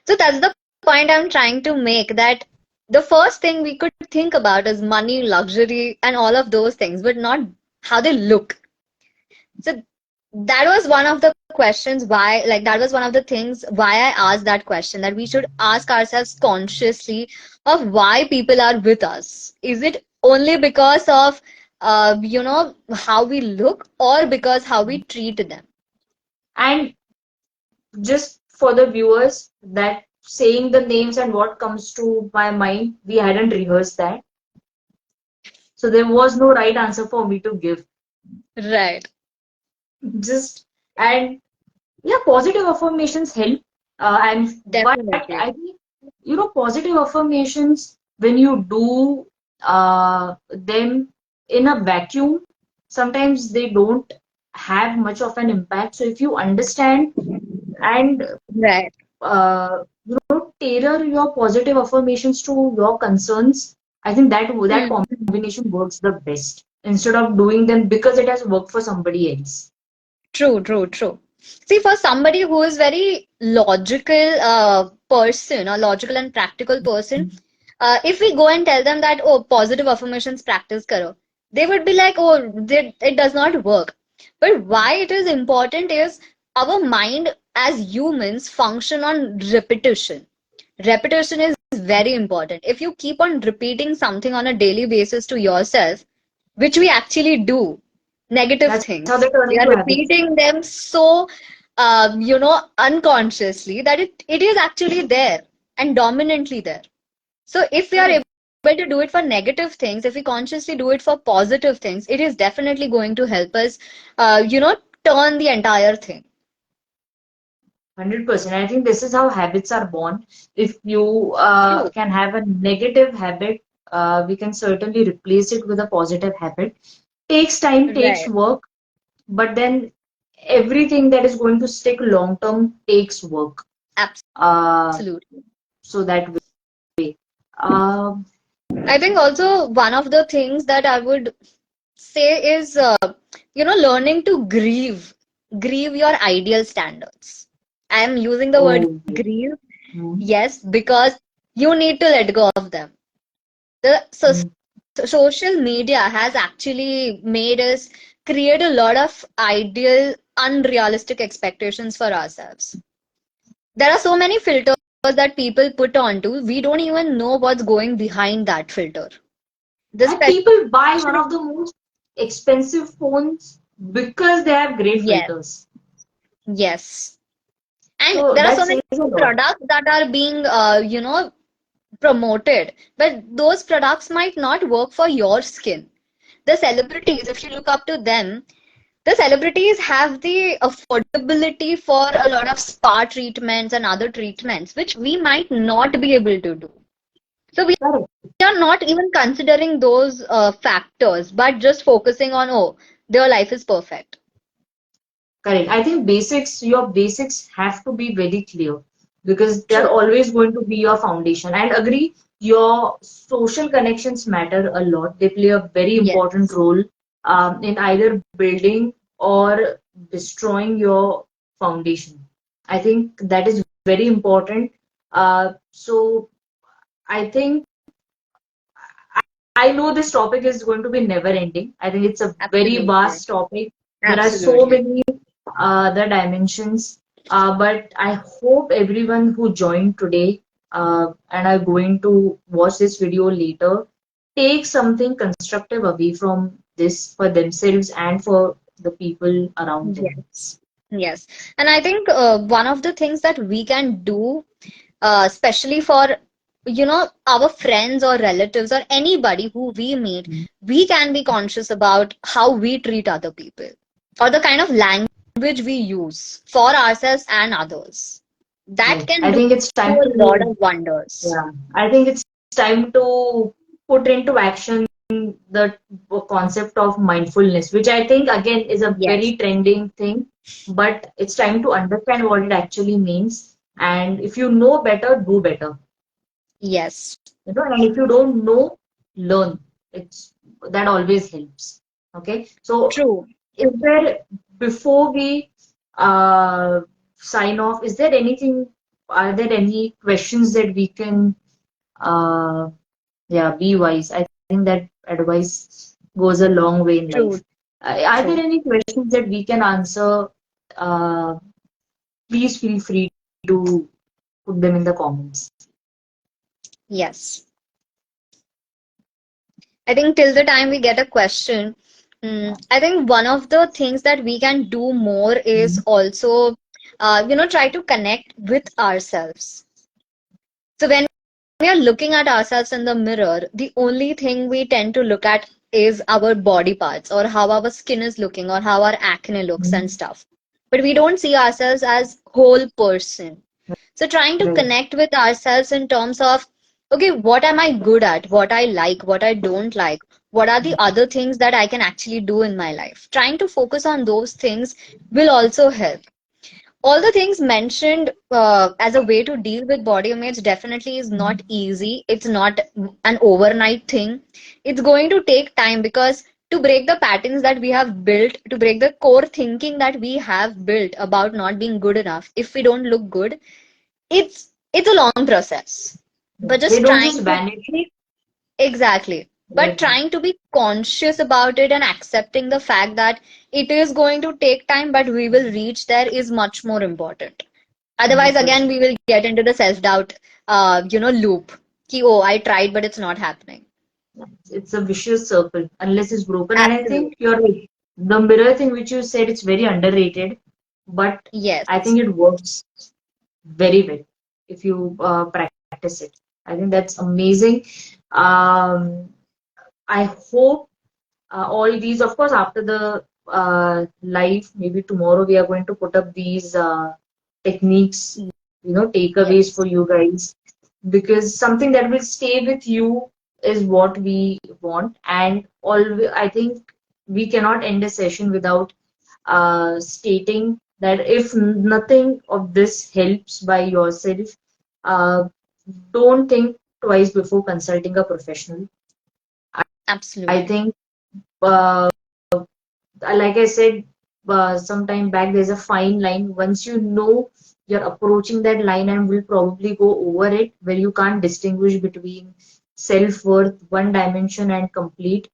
So that's the point I'm trying to make, that the first thing we could think about is money, luxury, and all of those things, but not how they look. So that was one of the questions why, like, that was one of the things why I asked that question, that we should ask ourselves consciously of why people are with us. Is it only because of, how we look, or because how we treat them? And just for the viewers, that saying the names and what comes to my mind, we hadn't rehearsed that. So there was no right answer for me to give. Right. Just and yeah, positive affirmations help. And but Definitely. I think positive affirmations when you do them in a vacuum, sometimes they don't have much of an impact. So if you understand and Right. tailor your positive affirmations to your concerns, I think that Hmm. combination works the best instead of doing them because it has worked for somebody else. True, true, true. See, for somebody who is very logical person, or logical and practical person, if we go and tell them that, oh, positive affirmations practice karo, they would be like, oh, it does not work. But why it is important is, our mind as humans function on repetition. Repetition is very important. If you keep on repeating something on a daily basis to yourself, which we actually do, negative That's how things, they turn we are into habits. repeating them so, unconsciously, that it is actually there and dominantly there. So if we are Correct. able to do it for negative things, if we consciously do it for positive things, it is definitely going to help us, turn the entire thing. 100%. I think this is how habits are born. If you True. can have a negative habit, we can certainly replace it with a positive habit. Takes time, takes Right. work, but then everything that is going to stick long term takes work. Uh, Absolutely. so that way. Um I think also one of the things that I would say is, learning to grieve your ideal standards. I am using the word oh, grieve, mm, yes, because you need to let go of them. The mm, social media has actually made us create a lot of ideal, unrealistic expectations for ourselves. There are so many filters that people put onto, we don't even know what's going behind that filter. This and people buy one especially, of the most expensive phones because they have great yes, filters. yes. And So there are that so many says a lot. products that are being, promoted, but those products might not work for your skin. The celebrities, if you look up to them, the celebrities have the affordability for a lot of spa treatments and other treatments, which we might not be able to do. So we Correct. are not even considering those factors, but just focusing on, oh, their life is perfect. Correct. I think your basics have to be very clear because they're True. always going to be your foundation. And agree, your social connections matter a lot. They play a very important Yes. role in either building or destroying your foundation. I think that is very important. So I think I know this topic is going to be never ending. I think it's a very Absolutely. vast topic. There are so Absolutely. many the dimensions. But I hope everyone who joined today and are going to watch this video later take something constructive away from this for themselves and for the people around them. Yes. Yes. And I think one of the things that we can do, especially for, our friends or relatives or anybody who we meet, Mm. we can be conscious about how we treat other people, or the kind of language we use for ourselves and others. That Right. can I do think it's time a lot to of wonders. yeah. I think it's time to put into action the concept of mindfulness, which I think again is a Yes. very trending thing, but it's time to understand what it actually means. And if you know better, do better. Yes. And if you don't know, learn. It's that always helps. Okay. So True. is there, before we uh, sign off, is there anything, are there any questions that we can, uh, yeah, be wise? I think that advice goes a long way in True. life. Are there True. any questions that we can answer? Uh, Please feel free to put them in the comments. Yes. I think till the time we get a question, I think one of the things that we can do more is also, try to connect with ourselves. So when we are looking at ourselves in the mirror, the only thing we tend to look at is our body parts or how our skin is looking or how our acne looks and Mhm. stuff. But we don't see ourselves as whole person. So trying to Right. connect with ourselves in terms of, okay, what am I good at? What I like, what I don't like? What are the other things that I can actually do in my life? Trying to focus on those things will also help. All the things mentioned as a way to deal with body image definitely is not easy. It's not an overnight thing. It's going to take time because to break the patterns that we have built, to break the core thinking that we have built about not being good enough, if we don't look good, it's a long process. But They just don't trying just to vanish. be exactly. But Right. trying to be conscious about it and accepting the fact that it is going to take time, but we will reach there is much more important. Otherwise, again, 100%. we will get into the self-doubt, loop. Ki, oh, I tried, but it's not happening. It's a vicious circle unless it's broken. And I think Absolutely. you're right. The mirror thing which you said, it's very underrated, but I Yes. think it works very well if you practice it. I think that's amazing. I hope all these, of course, after the live, maybe tomorrow we are going to put up these techniques, takeaways Yes. for you guys, because something that will stay with you is what we want. And always, I think we cannot end a session without stating that if nothing of this helps by yourself, uh, don't think twice before consulting a professional. I Absolutely. think, uh, like I said some time back, there's a fine line. Once you know you're approaching that line and will probably go over it, where you can't distinguish between self-worth, one dimension, and complete.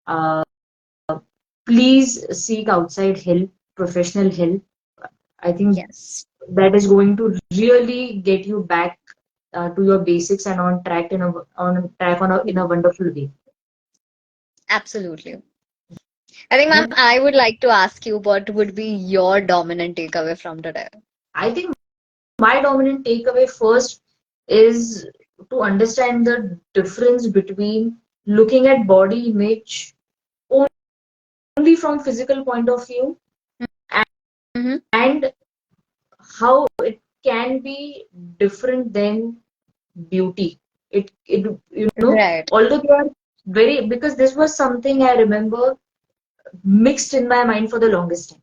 Uh, Please seek outside help, professional help. I think Yes. that is going to really get you back to your basics and in a wonderful way. Absolutely. I think, ma'am, Yeah. I would like to ask you what would be your dominant takeaway from today? I think my dominant takeaway first is to understand the difference between looking at body image only from physical point of view Mm-hmm. and how it can be different than beauty. It Right. although they are very, because this was something I remember mixed in my mind for the longest time.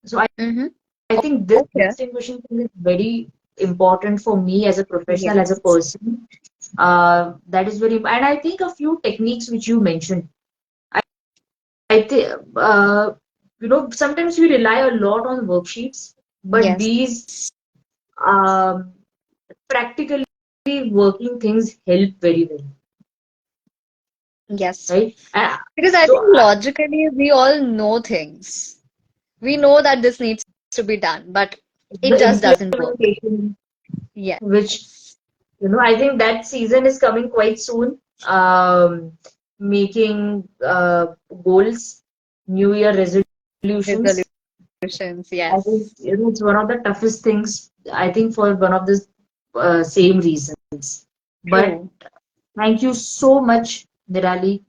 So Mm-hmm. I think this Okay. distinguishing thing is very important for me as a professional, as a Yes. person. That is very, and I think a few techniques which you mentioned. I think, sometimes we rely a lot on worksheets, but Yes. these um, practically working things help very well, Yes. right? Because I So think logically we all know things. We know that this needs to be done, but it the just doesn't work. implementation, which Yes. I think that season is coming quite soon. Making goals, New Year resolutions. Resolutions. I think Yes. it's one of the toughest things. I think for one of the same reasons. But True. thank you so much, Nirali.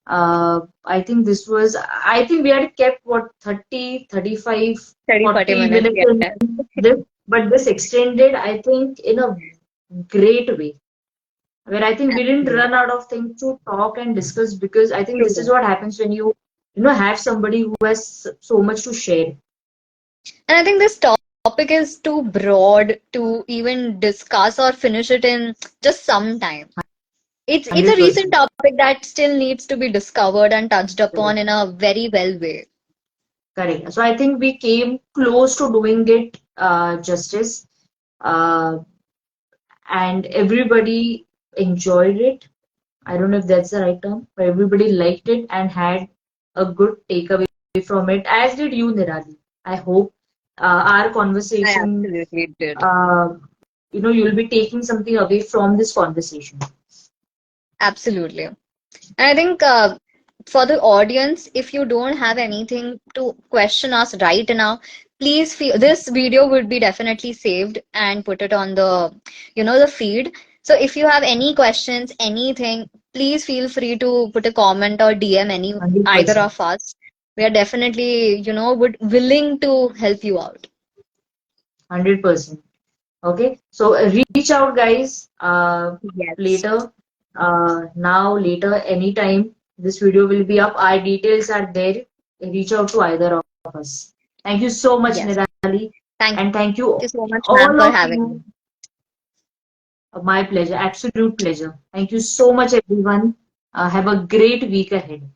I think this was. I think we had kept what 30, 35, 30, 40 40 minutes. minutes in Yes. this, but this extended, I think, in a great way, where I think we didn't Absolutely. run out of things to talk and discuss, because I think this is True. what happens when you have somebody who has so much to share. And I think this topic is too broad to even discuss or finish it in just some time. It's a recent 100%. topic that still needs to be discovered and touched upon in a very well way. Correct. So I think we came close to doing it justice, uh, and everybody enjoyed it. I don't know if that's the right term, but everybody liked it and had a good takeaway from it, as did you, Nirali. I hope our I conversation, absolutely did. uh, you'll be taking something away from this conversation. Absolutely. And I think for the audience, if you don't have anything to question us right now, please feel this video would be definitely saved and put it on the, the feed. So if you have any questions, anything, please feel free to put a comment or DM any either 100%. of us. We are definitely, would willing to help you out. 100%. Okay, so reach out, guys. Yes. Later, now, later, anytime. This video will be up. Our details are there. Reach out to either of us. Thank you so much, Yes. Nirali, Thank and thank you you so much, ma'am, all for of having you. me. My pleasure, absolute pleasure. Thank you so much, everyone. Have a great week ahead.